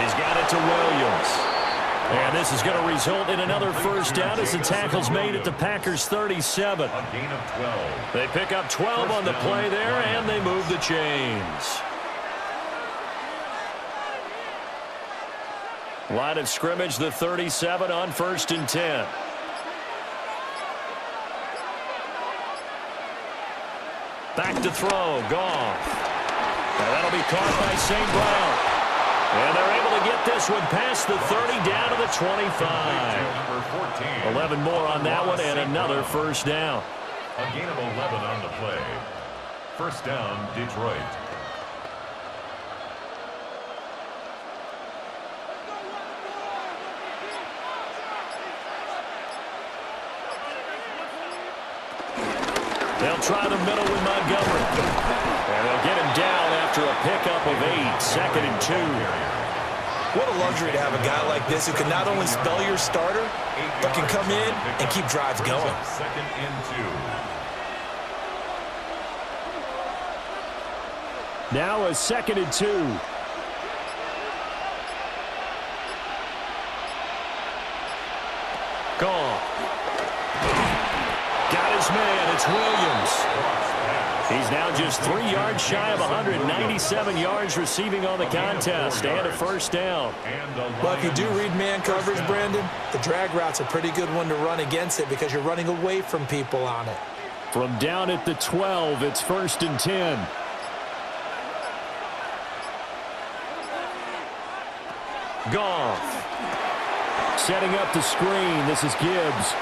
He's got it to Williams. And this is going to result in another first down as the tackle's made at the Packers' 37. A gain of 12. They pick up 12 on the play there, and they move the chains. Line of scrimmage, the 37 on 1st and 10. Back to throw, Goff. And that'll be caught by St. Brown. And they're able to get this one past the 30 down to the 25. 11 more on that one and another first down. A gain of 11 on the play. First down, Detroit. They'll try the middle with Montgomery. And they'll get him down after a pickup of 8, 2nd and 2. What a luxury to have a guy like this who can not only spell your starter, but can come in and keep drives going. 2nd and 2. Now a 2nd and 2. Goff. Got his man. It's Williams. He's now just 3 yards shy of 197 yards receiving on the contest and a first down. Well, if you do read man coverage, Brandon, the drag route's a pretty good one to run against it because you're running away from people on it. From down at the 12, it's 1st and 10. Goff. Setting up the screen. This is Gibbs.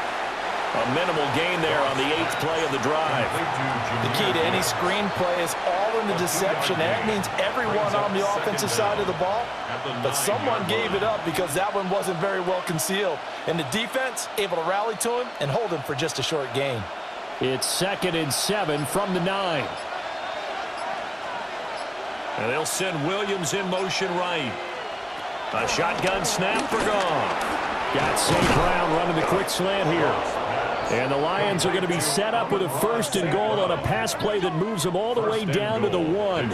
A minimal gain there on the 8th play of the drive. The key to any screen play is all in the deception. That means everyone on the offensive side of the ball, but someone gave it up because that one wasn't very well concealed. And the defense able to rally to him and hold him for just a short gain. It's 2nd and 7 from the 9. And they'll send Williams in motion right. A shotgun snap for Goff. Got St. Brown running the quick slant here. And the Lions are going to be set up with a 1st and goal on a pass play that moves them all the way down to the 1.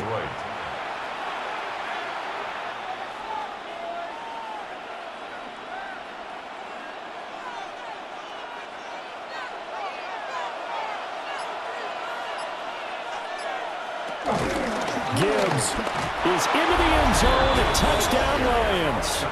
Gibbs is into the end zone. A touchdown, Lions.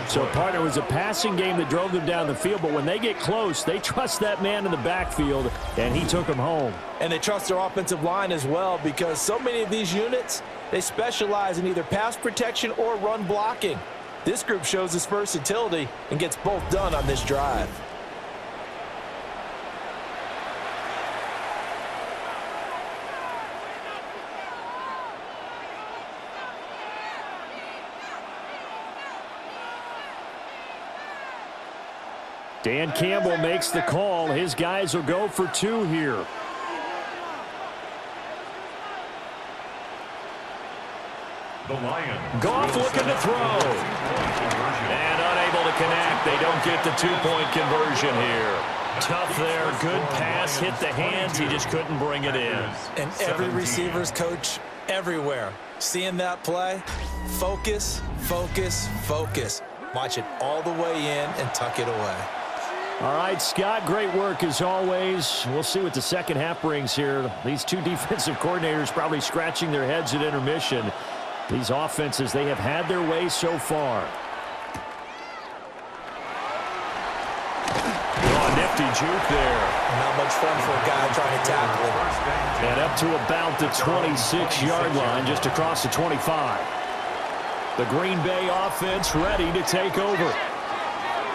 So, partner, it was a passing game that drove them down the field, but when they get close, they trust that man in the backfield, and he took them home. And they trust their offensive line as well, because so many of these units, they specialize in either pass protection or run blocking. This group shows its versatility and gets both done on this drive. Dan Campbell makes the call. His guys will go for 2 here. The Lions. Goff looking to throw. And unable to connect. They don't get the 2-point conversion here. Tough there. Good pass. Hit the hands. He just couldn't bring it in. And every receiver's coach everywhere. Seeing that play, focus, focus, focus. Watch it all the way in and tuck it away. All right, Scott, great work as always. We'll see what the second half brings here. These two defensive coordinators probably scratching their heads at intermission. These offenses, they have had their way so far. Oh, nifty juke there. Not much fun for a guy trying to tackle it. And up to about the 26-yard line, just across the 25. The Green Bay offense ready to take over.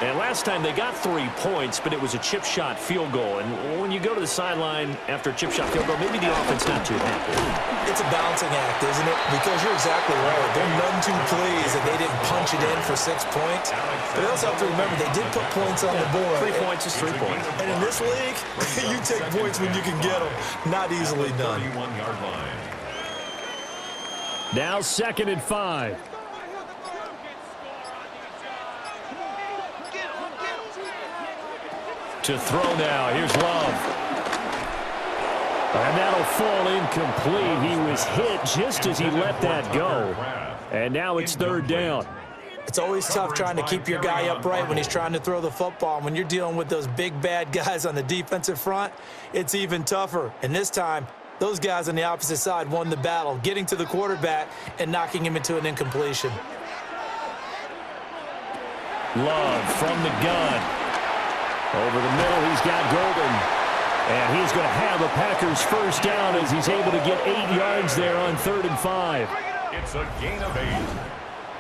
And last time they got 3 points, but it was a chip shot field goal. And when you go to the sideline after a chip shot field goal, maybe the offense not too happy. It's a balancing act, isn't it? Because you're exactly right. They're none too pleased that they didn't punch it in for 6 points. But they also have to remember they did put points on the board. 3 points is 3 points. And in this league, you take points when you can get them. Not easily done. Now 2nd and 5. To throw now. Here's Love. And that'll fall incomplete. He was hit just as he let that go. And now it's 3rd down. It's always tough trying to keep your guy upright when he's trying to throw the football. When you're dealing with those big, bad guys on the defensive front, it's even tougher. And this time, those guys on the opposite side won the battle, getting to the quarterback and knocking him into an incompletion. Love from the gun. Over the middle, he's got Golden. And he's going to have a Packers 1st down as he's able to get 8 yards there on 3rd and 5. It's a gain of 8.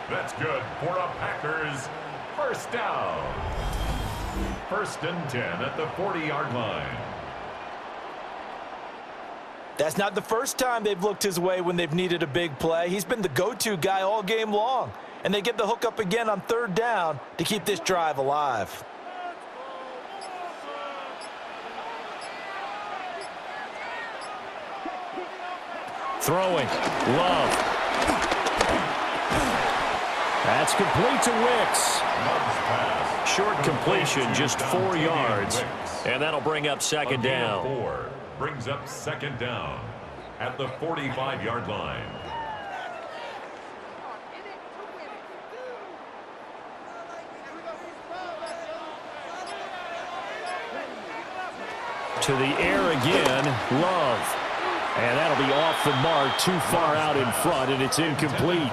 That's good for a Packers 1st down. 1st and 10 at the 40-yard line. That's not the first time they've looked his way when they've needed a big play. He's been the go-to guy all game long. And they get the hook up again on 3rd down to keep this drive alive. Throwing. Love. That's complete to Wicks. Short completion, just 4 yards. And that'll bring up 2nd down. 4 brings up 2nd down at the 45-yard line. To the air again. Love. And that'll be off the mark, too far out in front, and it's incomplete.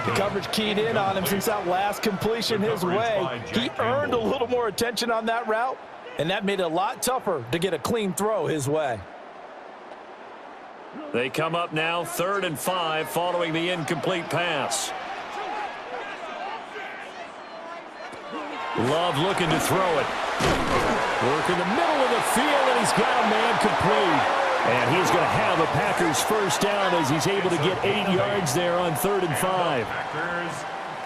The coverage keyed in on him since that last completion his way. He earned a little more attention on that route, and that made it a lot tougher to get a clean throw his way. They come up now 3rd and 5 following the incomplete pass. Love looking to throw it. Work in the middle of the field, and he's got a man complete. And he's going to have a Packers first down as he's able to get 8 yards there on 3rd and 5.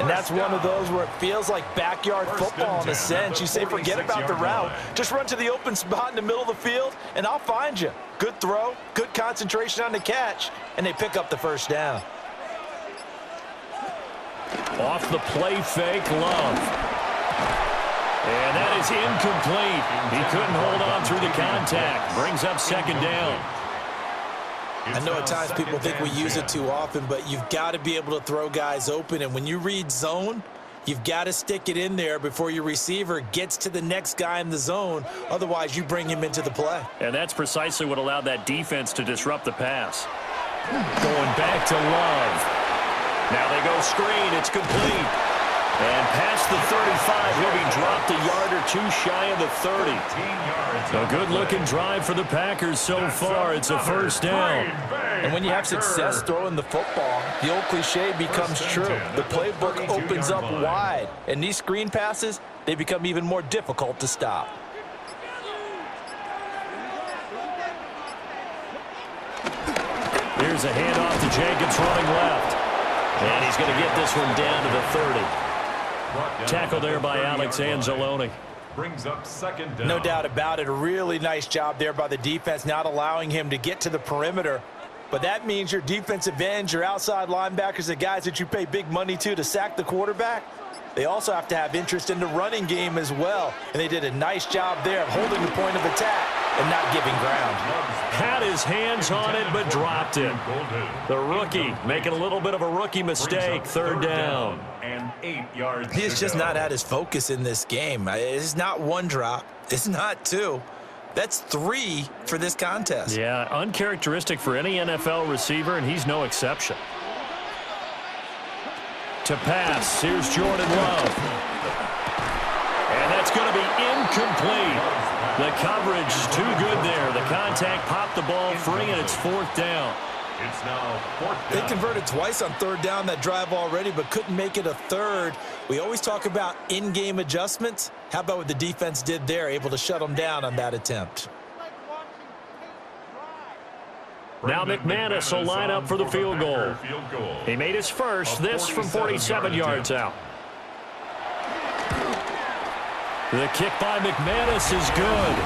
And that's one of those where it feels like backyard football in a sense. You say, forget about the route. Just run to the open spot in the middle of the field, and I'll find you. Good throw, good concentration on the catch, and they pick up the first down. Off the play fake, Love. And that is incomplete. He couldn't hold on through the contact. Brings up 2nd down. I know at times people think we use it too often, but you've got to be able to throw guys open. And when you read zone, you've got to stick it in there before your receiver gets to the next guy in the zone. Otherwise, you bring him into the play. And that's precisely what allowed that defense to disrupt the pass. Going back to Love. Now they go screen. It's complete. And past the 35, he'll be dropped a yard or 2 shy of the 30. A good-looking drive for the Packers so far. It's a first down. And when you have success throwing the football, the old cliche becomes true. The playbook opens up wide. And these screen passes, they become even more difficult to stop. Here's a handoff to Jenkins running left. And he's going to get this one down to the 30. Tackle there by Alex Anzalone. Brings up 2nd down. No doubt about it. A really nice job there by the defense, not allowing him to get to the perimeter. But that means your defensive ends, your outside linebackers, the guys that you pay big money to sack the quarterback, they also have to have interest in the running game as well. And they did a nice job there of holding the point of attack and not giving ground. Had his hands on it, but dropped it. The rookie making a little bit of a rookie mistake. 3rd down. And 8 yards. He's just not at his focus in this game. It's not 1 drop. It's not 2. That's 3 for this contest. Yeah, uncharacteristic for any NFL receiver, and he's no exception. To pass, here's Jordan Love. And that's going to be incomplete. The coverage too good there. The contact popped the ball free, and it's 4th down. It's now 4th down. They converted twice on 3rd down that drive already, but couldn't make it a 3rd. We always talk about in-game adjustments. How about what the defense did there, able to shut them down on that attempt? Now McManus will line up for the field goal. He made his first, this from 47 yards out. The kick by McManus is good.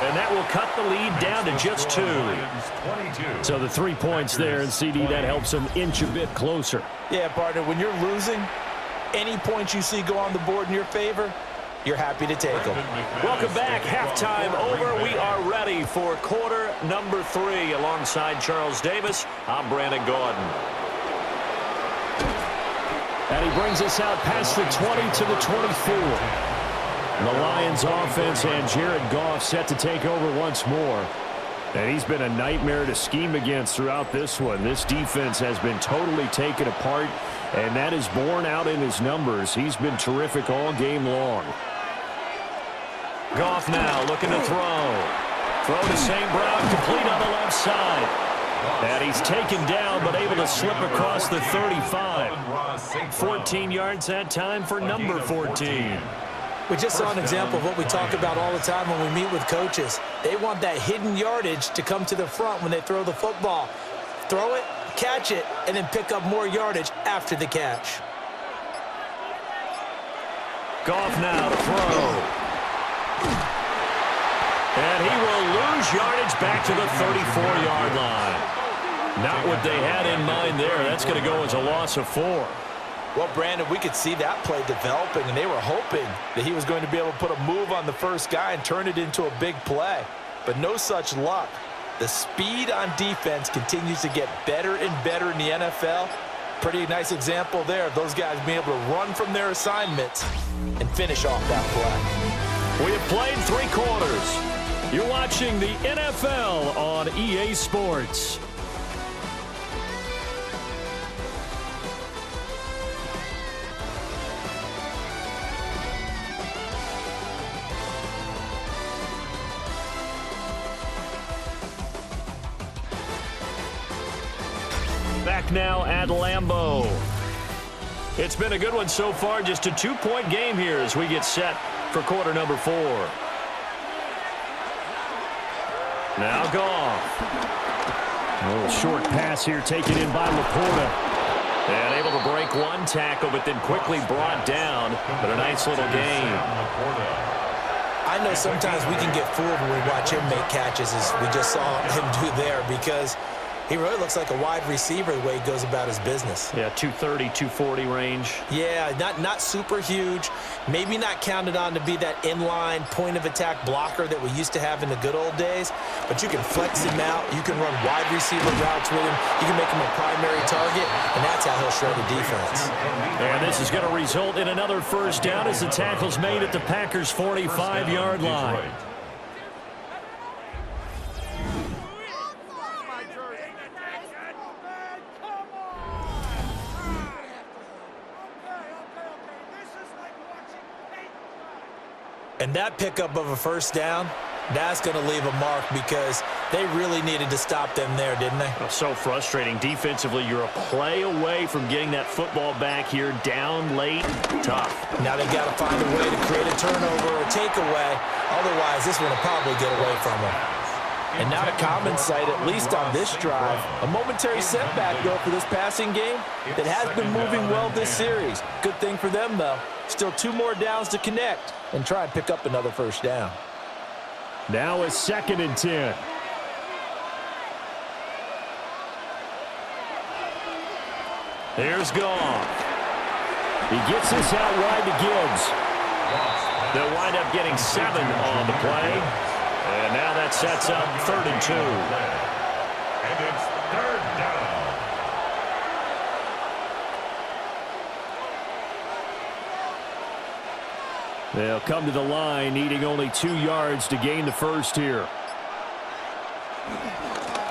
And that will cut the lead down to just 2. So the 3 points there, and CD, that helps him inch a bit closer. Yeah, partner, when you're losing, any points you see go on the board in your favor, you're happy to take them. Welcome back. Halftime over. We are ready for quarter number 3. Alongside Charles Davis, I'm Brandon Gaudin. And he brings us out past the 20 to the 24. The Lions offense and Jared Goff set to take over once more. And he's been a nightmare to scheme against throughout this one. This defense has been totally taken apart, and that is borne out in his numbers. He's been terrific all game long. Goff now looking to throw. Throw to St. Brown, complete on the left side. And he's taken down, but able to slip across the 35. 14 yards that time for number 14. We just saw an example of what we talk about all the time when we meet with coaches. They want that hidden yardage to come to the front when they throw the football. Throw it, catch it, and then pick up more yardage after the catch. Goff now to throw. And he will lose yardage back to the 34-yard line. Not what they had in mind there. That's going to go as a loss of 4. Well, Brandon, we could see that play developing, and they were hoping that he was going to be able to put a move on the first guy and turn it into a big play. But no such luck. The speed on defense continues to get better and better in the NFL. Pretty nice example there of those guys being able to run from their assignments and finish off that play. We have played 3 quarters. You're watching the NFL on EA Sports. Back now at Lambeau. It's been a good one so far. Just a 2-point game here as we get set for quarter number 4. Now Goff. A little short pass here taken in by Laporta. And able to break one tackle, but then quickly brought down. But a nice little gain. I know sometimes we can get fooled when we watch him make catches, as we just saw him do there, because he really looks like a wide receiver the way he goes about his business. Yeah, 230, 240 range. Yeah, not super huge. Maybe not counted on to be that inline point-of-attack blocker that we used to have in the good old days, but you can flex him out. You can run wide receiver routes with him. You can make him a primary target, and that's how he'll shred a defense. And this is going to result in another first down as the tackle's made at the Packers' 45-yard line. And that pickup of a first down, that's going to leave a mark because they really needed to stop them there, didn't they? So frustrating. Defensively, you're a play away from getting that football back here down late. Tough. Now they've got to find a way to create a turnover or a takeaway. Otherwise, this one will probably get away from them. And now to common sight, at least on this drive, a momentary setback, though, for this passing game that has been moving well this series. Good thing for them, though. Still 2 more downs to connect and try and pick up another first down. Now it's 2nd and 10. Here's Goff. He gets this out wide to Gibbs. They'll wind up getting 7 on the play. And now that sets up 3rd and 2. And it's 3rd down. They'll come to the line, needing only 2 yards to gain the first here.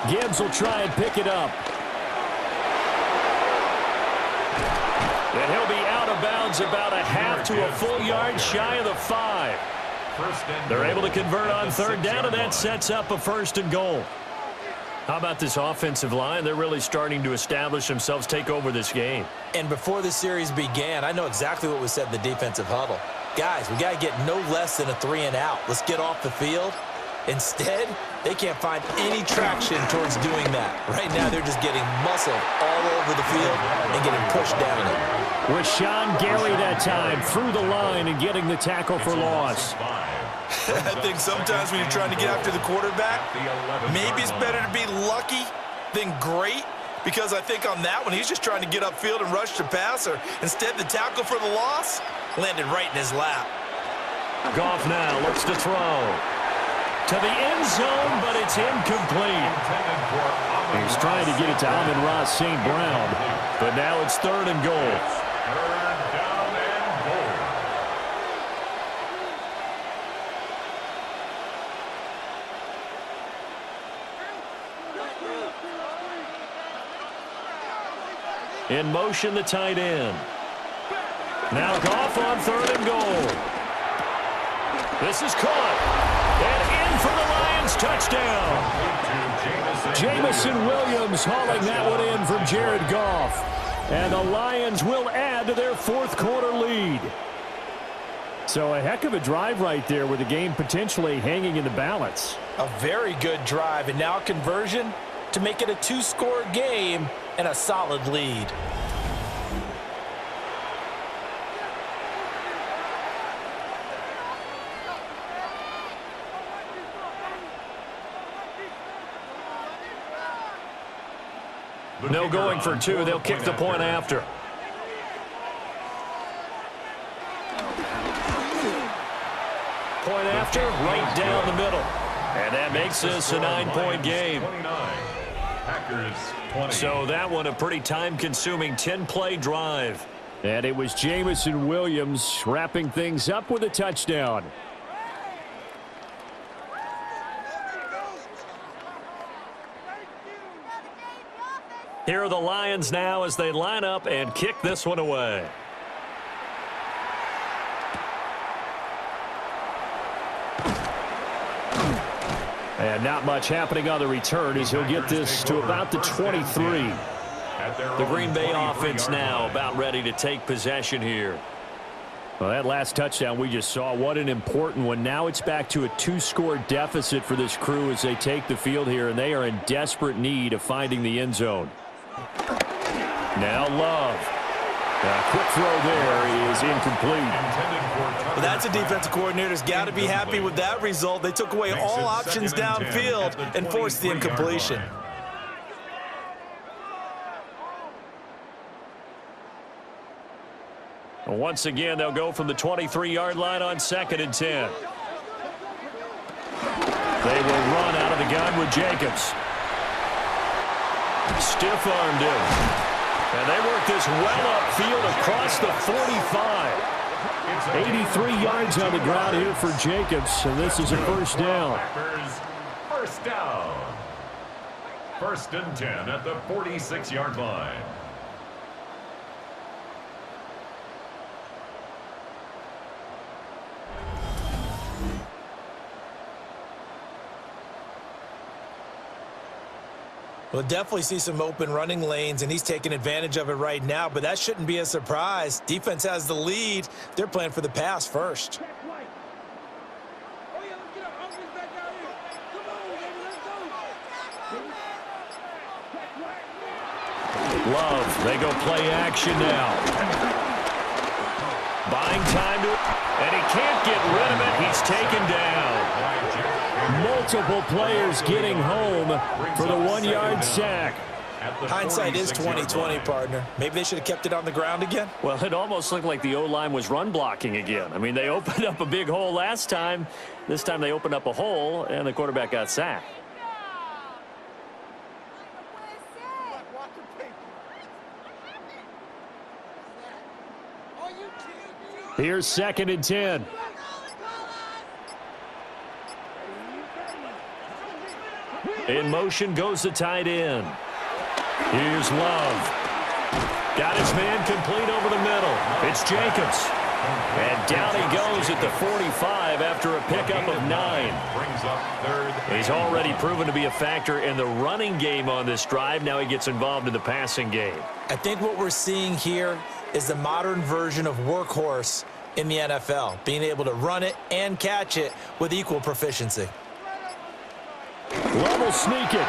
Gibbs will try and pick it up. And he'll be out of bounds about a half to a full yard shy of the 5. They're able to convert on 3rd down, and that sets up a 1st and goal. How about this offensive line? They're really starting to establish themselves, take over this game. And before the series began, I know exactly what was said in the defensive huddle. Guys, we got to get no less than a 3 and out. Let's get off the field. Instead, they can't find any traction towards doing that. Right now, they're just getting muscled all over the field and getting pushed down it. With Sean Gary that time through the line and getting the tackle for loss. I think sometimes when you're trying to get after the quarterback, maybe it's better to be lucky than great, because I think on that one, he's just trying to get upfield and rush the passer. Instead, the tackle for the loss landed right in his lap. Goff now looks to throw to the end zone, but it's incomplete. He's trying to get it to Amon-Ra St. Brown, but now it's 3rd and goal. 3rd down and goal. In motion, the tight end. Now Goff on 3rd and goal. This is caught. And in for the Lions touchdown. Jamison Williams hauling that one in from Jared Goff. And the Lions will add to their 4th quarter lead. So a heck of a drive right there with the game potentially hanging in the balance. A very good drive, and now a conversion to make it a 2-score game and a solid lead. No going for 2. They'll kick the point after. Point after, right down the middle. And that makes this a 9-point game. So that one a pretty time-consuming 10-play drive. And it was Jamison Williams wrapping things up with a touchdown. Here are the Lions now as they line up and kick this one away. And not much happening on the return as he'll get this to about the 23. The Green Bay offense now about ready to take possession here. Well, that last touchdown we just saw, what an important one. Now it's back to a 2-score deficit for this crew as they take the field here, and they are in desperate need of finding the end zone. Now Love. A quick throw there is incomplete. Well, that's a defensive coordinator's got to be happy with that result. They took away all options downfield and forced the incompletion. Once again, they'll go from the 23-yard line on 2nd and 10. They will run out of the gun with Jacobs. Stiff-armed him. And they work this well upfield across the 45. 83 yards on the ground here for Jacobs, and this is a first down. First down. 1st and 10 at the 46-yard line. We'll definitely see some open running lanes, and he's taking advantage of it right now, but that shouldn't be a surprise. Defense has the lead. They're playing for the pass first. Love, they go play action now. Buying time to, and he can't get rid of it. He's taken down. Multiple players getting home for the 1-yard sack. Hindsight is 20/20, partner. Maybe they should have kept it on the ground again. Well, it almost looked like the O-line was run blocking again. I mean, they opened up a big hole last time. This time they opened up a hole, and the quarterback got sacked. Here's 2nd and 10. In motion goes the tight end. Here's Love. Got his man complete over the middle. It's Jacobs. And down he goes at the 45 after a pickup of 9. He's already proven to be a factor in the running game on this drive. Now he gets involved in the passing game. I think what we're seeing here is the modern version of workhorse in the NFL, being able to run it and catch it with equal proficiency. Love will sneak it.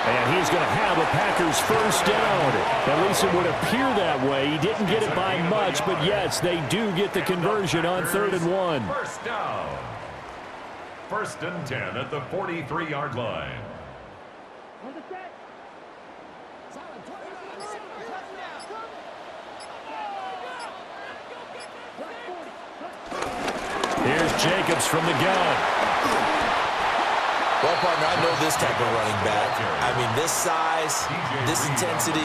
And he's going to have a Packers first down. At least it would appear that way. He didn't get it by much, but yes, they do get the conversion on 3rd and 1. First down. 1st and 10 at the 43-yard line. Here's Jacobs from the gun. Well, partner, I know this type of running back. I mean, this size, this intensity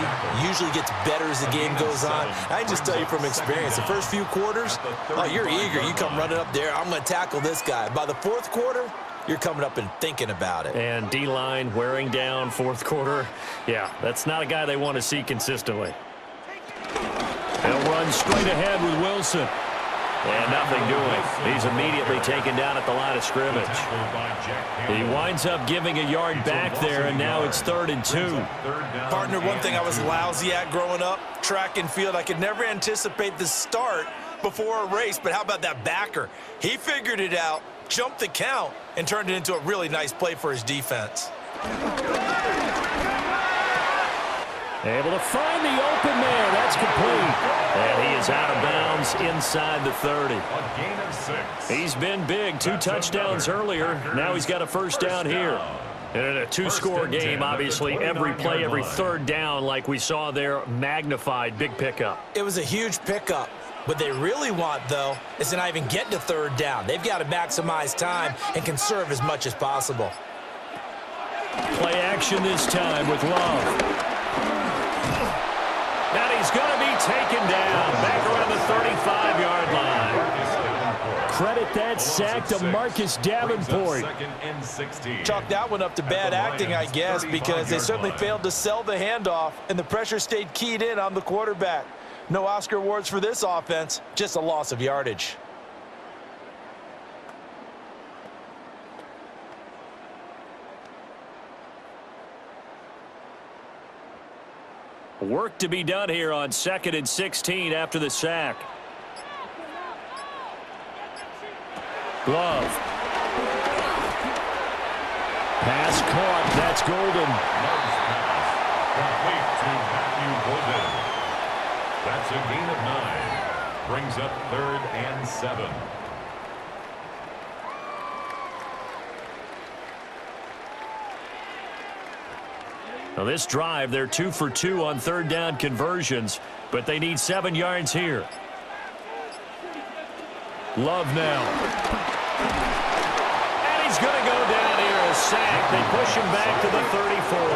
usually gets better as the game goes on. I just tell you from experience, the first few quarters, oh, you're eager. You come running up there, I'm going to tackle this guy. By the 4th quarter, you're coming up and thinking about it. And D-line wearing down 4th quarter. Yeah, that's not a guy they want to see consistently. They'll run straight ahead with Wilson. And nothing doing. He's immediately taken down at the line of scrimmage. He winds up giving a yard back there, and now it's 3rd and 2. Partner, one thing I was lousy at growing up, track and field, I could never anticipate the start before a race, but how about that backer? He figured it out, jumped the count, and turned it into a really nice play for his defense. Able to find the open man. That's complete. And he is out of bounds inside the 30. A gain of 6. He's been big. 2 touchdowns earlier. Now he's got a first down here. And in a 2-score game, obviously, every play, every 3rd down, like we saw there, magnified. Big pickup. It was a huge pickup. What they really want, though, is to not even get to 3rd down. They've got to maximize time and conserve as much as possible. Play action this time with Love. Now he's going to be taken down back around the 35-yard line. Credit that sack to Marcus Davenport. Chalk that one up to bad acting, I guess, because they certainly failed to sell the handoff, and the pressure stayed keyed in on the quarterback. No Oscar awards for this offense, just a loss of yardage. Work to be done here on 2nd and 16 after the sack. Love. Pass caught. That's Golden. Complete to Matthew Golden. That's a gain of 9. Brings up 3rd and 7. Now this drive, they're 2 for 2 on 3rd down conversions, but they need 7 yards here. Love now. And he's going to go down here, a sack. They push him back to the 34.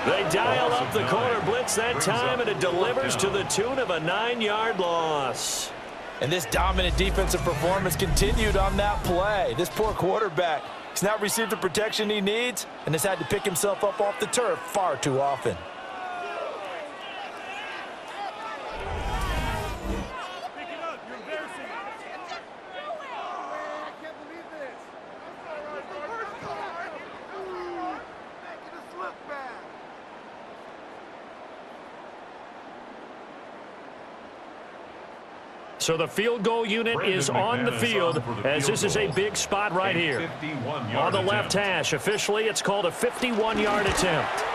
They dial up the corner blitz that time, and it delivers to the tune of a 9-yard loss. And this dominant defensive performance continued on that play. This poor quarterback, he's not received the protection he needs and has had to pick himself up off the turf far too often. So the field goal unit is on the field as this is a big spot right here. On the left hash, officially it's called a 51-yard attempt.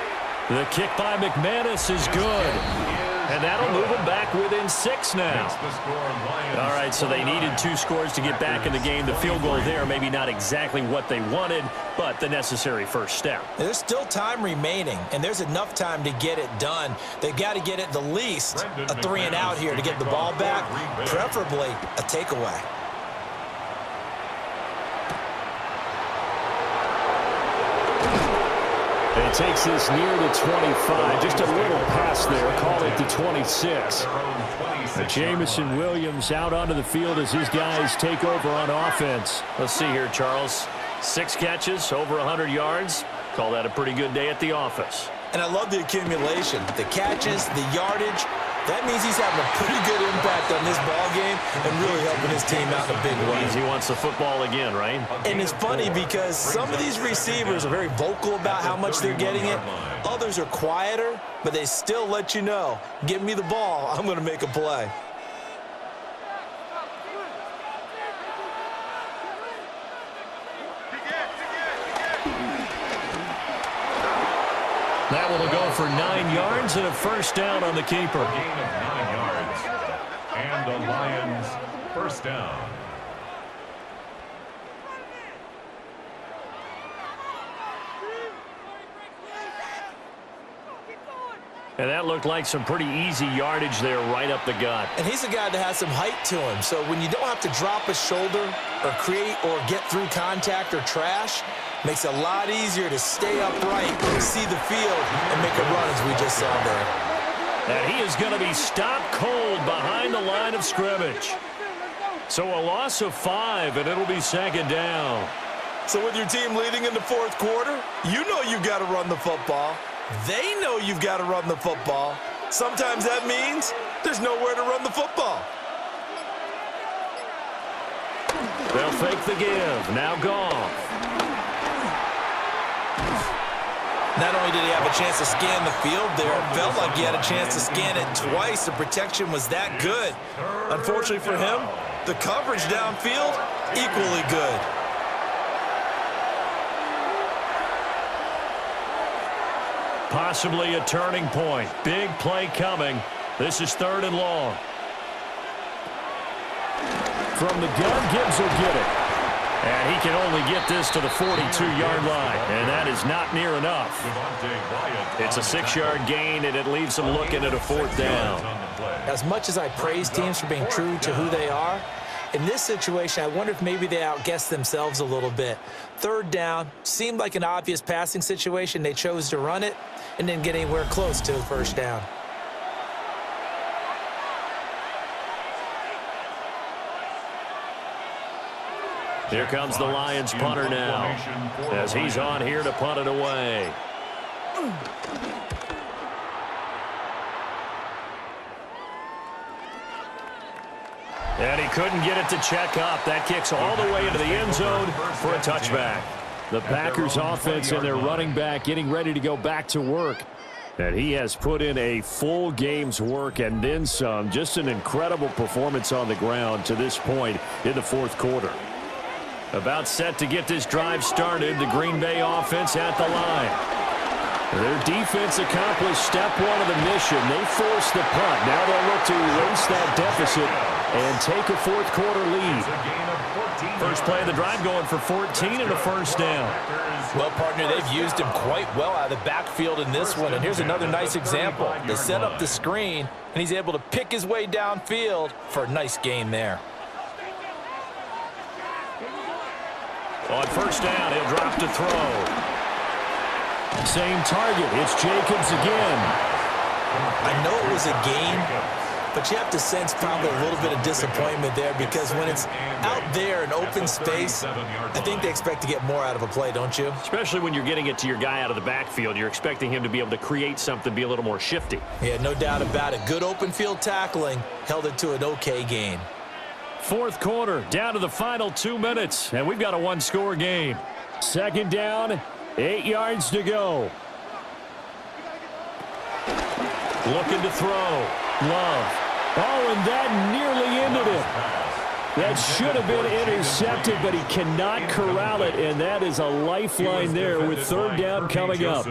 The kick by McManus is good. And that'll move them back within 6 now. All right, so they needed 2 scores to get back in the game. The field goal there, maybe not exactly what they wanted, but the necessary first step. There's still time remaining, and there's enough time to get it done. They've got to get at the least a 3-and-out here to get the ball back, preferably a takeaway. It takes this near the 25. Just a little pass there. Call it the 26. Jamison Williams out onto the field as his guys take over on offense. Let's see here, Charles. 6 catches, over 100 yards. Call that a pretty good day at the office. And I love the accumulation. The catches, the yardage. That means he's having a pretty good impact on this ball game and really helping his team out in a big way. He wants the football again, right? And it's funny because some of these receivers are very vocal about how much they're getting it. Others are quieter, but they still let you know, give me the ball, I'm going to make a play. That will go for 9 yards and a first down on the keeper. A gain of 9 yards. And the Lions first down. And that looked like some pretty easy yardage there right up the gut. And he's a guy that has some height to him. So when you don't have to drop a shoulder or create or get through contact or trash, makes it a lot easier to stay upright, see the field, and make a run as we just saw there. And he is going to be stopped cold behind the line of scrimmage. So a loss of 5, and it'll be 2nd down. So with your team leading in the 4th quarter, you know you've got to run the football. They know you've got to run the football. Sometimes that means there's nowhere to run the football. They'll fake the give. Now Goff. Not only did he have a chance to scan the field there, it felt like he had a chance to scan it twice. The protection was that good. Unfortunately for him, the coverage downfield, equally good. Possibly a turning point. Big play coming. This is 3rd and long. From the gun, Gibbs will get it. And he can only get this to the 42-yard line. And that is not near enough. It's a 6-yard gain, and it leaves them looking at a 4th down. As much as I praise teams for being true to who they are, in this situation, I wonder if maybe they outguessed themselves a little bit. 3rd down, seemed like an obvious passing situation. They chose to run it and didn't get anywhere close to a 1st down. Here comes the Lions punter now as he's on here to punt it away. And he couldn't get it to check up. That kicks all the way into the end zone for a touchback. The Packers offense and their running back getting ready to go back to work. And he has put in a full game's work and then some. Just an incredible performance on the ground to this point in the fourth quarter. About set to get this drive started. The Green Bay offense at the line. Their defense accomplished step one of the mission. They forced the punt. Now they'll look to erase that deficit and take a fourth quarter lead. First play of the drive going for 14 and a first down. Well, partner, they've used him quite well out of the backfield in this one. And here's another nice example. They set up the screen, and he's able to pick his way downfield for a nice gain there. On first down, he'll drop to throw. Same target. It's Jacobs again. I know it was a game, but you have to sense probably a little bit of disappointment there because when it's out there in open space, I think they expect to get more out of a play, don't you? Especially when you're getting it to your guy out of the backfield. You're expecting him to be able to create something, be a little more shifty. Yeah, no doubt about it. Good open field tackling held it to an okay gain. Fourth quarter, down to the final 2 minutes, and we've got a one-score game. Second down, 8 yards to go. Looking to throw. Love. Oh, and that nearly ended it. That should have been intercepted, but he cannot corral it, and that is a lifeline there with third down coming up.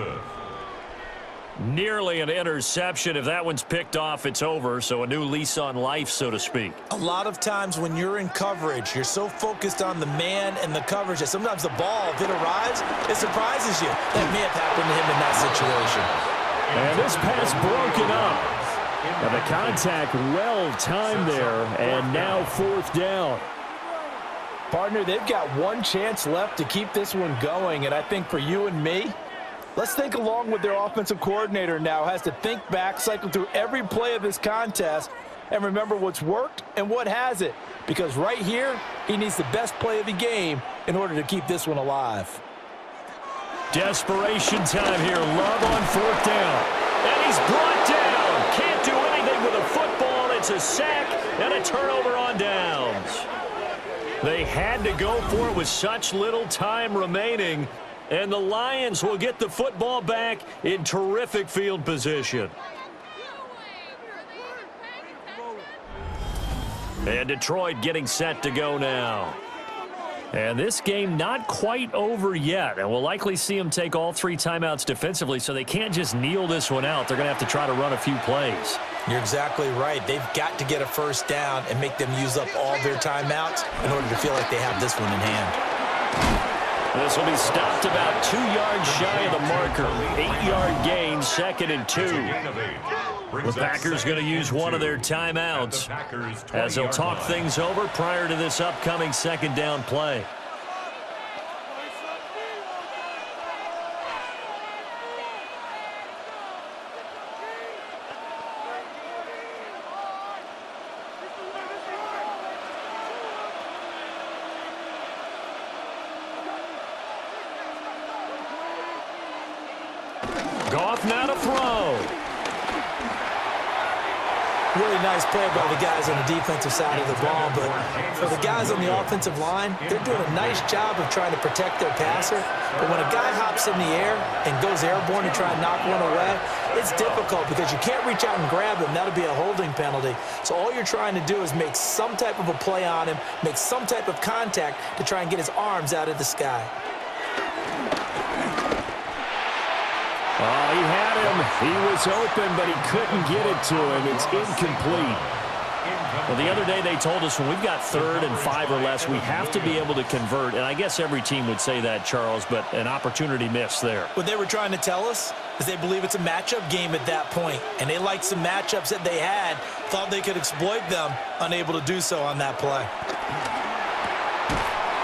Nearly an interception. If that one's picked off, it's over, so a new lease on life, so to speak. A lot of times when you're in coverage, you're so focused on the man and the coverage that sometimes the ball, if it arrives, it surprises you. That may have happened to him in that situation. And this pass broken up. And the contact well timed there, and now fourth down. Partner, they've got one chance left to keep this one going, and I think for you and me, let's think along with their offensive coordinator now. Has to think back, cycle through every play of this contest, and remember what's worked and what hasn't. Because right here, he needs the best play of the game in order to keep this one alive. Desperation time here. Love on fourth down. And he's brought down. Can't do anything with a football. It's a sack and a turnover on downs. They had to go for it with such little time remaining. And the Lions will get the football back in terrific field position. And Detroit getting set to go now. And this game not quite over yet. And we'll likely see them take all 3 timeouts defensively, so they can't just kneel this one out. They're going to have to try to run a few plays. You're exactly right. They've got to get a first down and make them use up all their timeouts in order to feel like they have this one in hand. This will be stopped about 2 yards shy of the marker. 8-yard gain, 2nd and 2. The Packers going to use one of their timeouts as they'll talk things over prior to this upcoming second down play. Goff now to throw. Really nice play by the guys on the defensive side of the ball, but for the guys on the offensive line, they're doing a nice job of trying to protect their passer. But when a guy hops in the air and goes airborne to try and knock one away, it's difficult because you can't reach out and grab him. That'll be a holding penalty. So all you're trying to do is make some type of a play on him, make some type of contact to try and get his arms out of the sky. Oh, he had him. He was open, but he couldn't get it to him. It's incomplete. Well, the other day they told us when we've got 3rd and 5 or less, we have to be able to convert. And I guess every team would say that, Charles, but an opportunity missed there. What they were trying to tell us is they believe it's a matchup game at that point. And they liked some matchups that they had, thought they could exploit them, unable to do so on that play.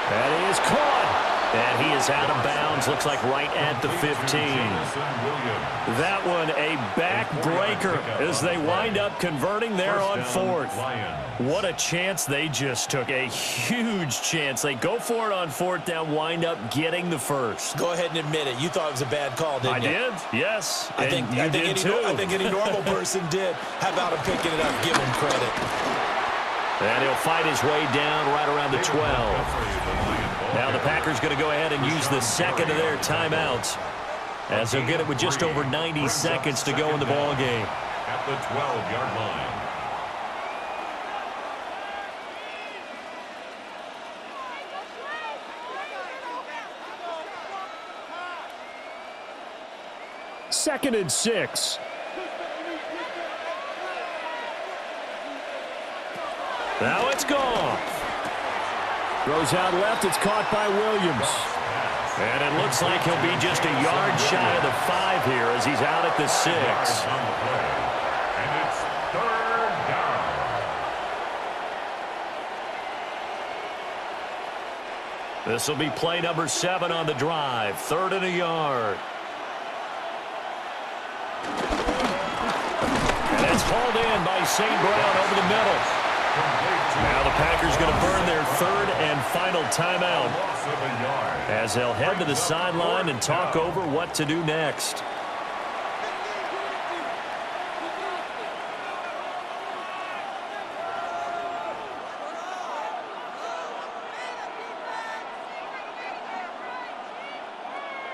That is caught. And he is out of bounds, looks like right at the 15. That one a backbreaker as they wind up converting there on 4th. What a chance they just took, a huge chance. They go for it on 4th down, wind up getting the first. Go ahead and admit it. You thought it was a bad call, didn't you? I did, yes. I think any normal person did. How about him picking it up? Give him credit. And he'll fight his way down right around the 12. Now the Packers going to go ahead and use the 2nd of their timeouts. as he'll get it with just over 90 seconds to go in the ball game. At the 12-yard line. Second and 6. Now it's gone. Throws out left. It's caught by Williams. And it looks like he'll be just a yard shy of the 5 here as he's out at the 6. And it's third down. This will be play number 7 on the drive. 3rd and a yard. And it's hauled in by St. Brown over the middle. Now the Packers going to burn their 3rd and final timeout as they'll head to the sideline and talk over what to do next.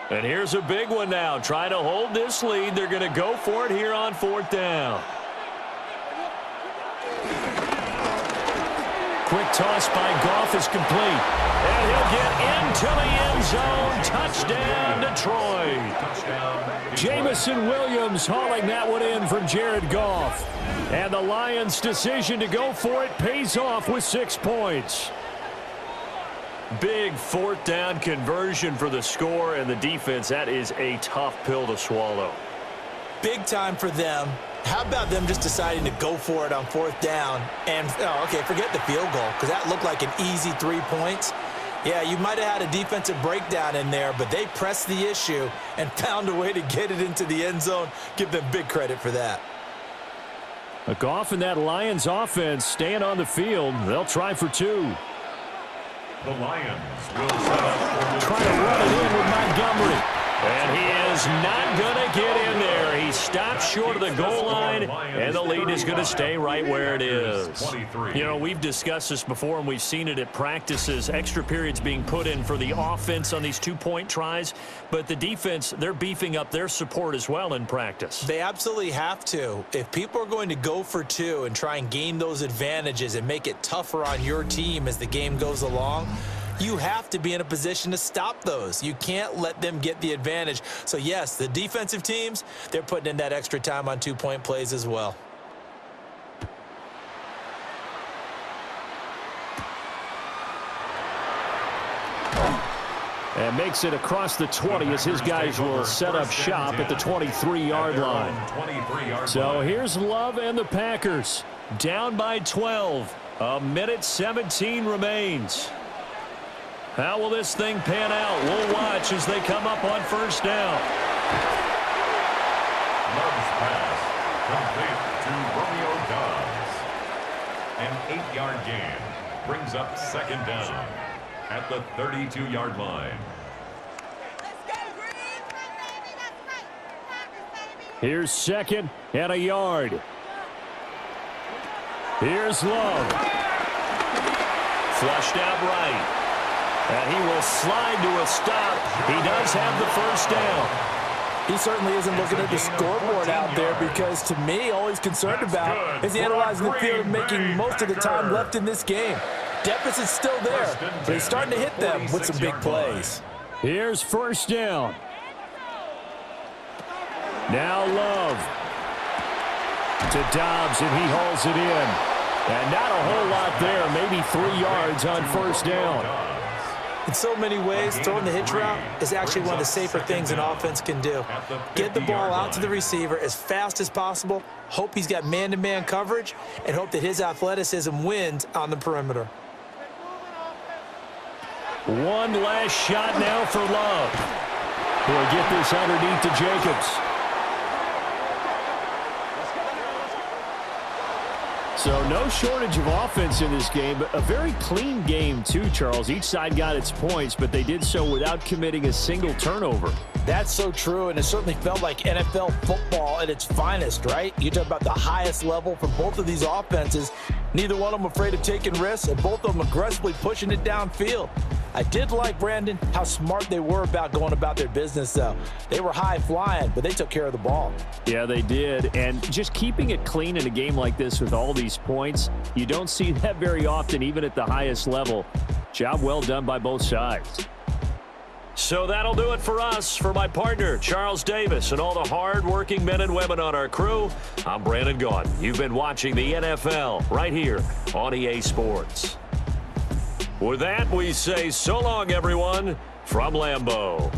And here's a big one now. Trying to hold this lead. They're going to go for it here on 4th down. Quick toss by Goff is complete. And he'll get into the end zone. Touchdown, Detroit. Jamison Williams hauling that one in for Jared Goff. And the Lions' decision to go for it pays off with 6 points. Big 4th down conversion for the score, and the defense, that is a tough pill to swallow. Big time for them. How about them just deciding to go for it on 4th down and, okay, forget the field goal because that looked like an easy 3 points. Yeah, you might have had a defensive breakdown in there, but they pressed the issue and found a way to get it into the end zone. Give them big credit for that. Goff and that Lions offense staying on the field. They'll try for 2. The Lions will set up for the try to run it in with Montgomery. And he is not going to get in there. He stops short of the goal line, and the lead is going to stay right where it is. You know, we've discussed this before, and we've seen it at practices. Extra periods being put in for the offense on these 2-point tries. But the defense, they're beefing up their support as well in practice. They absolutely have to. If people are going to go for 2 and try and gain those advantages and make it tougher on your team as the game goes along, you have to be in a position to stop those. You can't let them get the advantage. So, yes, the defensive teams, they're putting in that extra time on 2-point plays as well. And makes it across the 20 as his guys will set up shop at the 23-yard line. So here's Love and the Packers. Down by 12. 1:17 remains. How will this thing pan out? We'll watch as they come up on 1st down. Love's pass complete to Romeo Dobbs. An 8-yard gain brings up 2nd down at the 32-yard line. Here's 2nd and a yard. Here's Love. Flushed out right. And he will slide to a stop. He does have the 1st down. He certainly isn't looking at the scoreboard out there because, to me, all he's concerned about is analyzing the field and making most of the time left in this game. Deficit's still there, but he's starting to hit them with some big plays. Here's 1st down. Now Love to Dobbs, and he hauls it in. And not a whole lot there, maybe 3 yards on 1st down. In so many ways, throwing the hitch route is actually one of the safer things an offense can do. Get the ball out to the receiver as fast as possible, hope he's got man-to-man coverage, and hope that his athleticism wins on the perimeter. One last shot now for Love. He'll get this underneath to Jacobs. So no shortage of offense in this game, but a very clean game too, Charles. Each side got its points, but they did so without committing a single turnover. That's so true, and it certainly felt like NFL football at its finest, right? You talk about the highest level for both of these offenses. Neither one of them afraid of taking risks, and both of them aggressively pushing it downfield. I did like, Brandon, how smart they were about going about their business, though. They were high flying, but they took care of the ball. Yeah, they did. And just keeping it clean in a game like this with all these points, you don't see that very often, even at the highest level. Job well done by both sides. So that'll do it for us. For my partner, Charles Davis, and all the hard-working men and women on our crew, I'm Brandon Gaudin. You've been watching the NFL right here on EA Sports. With that, we say so long, everyone, from Lambeau.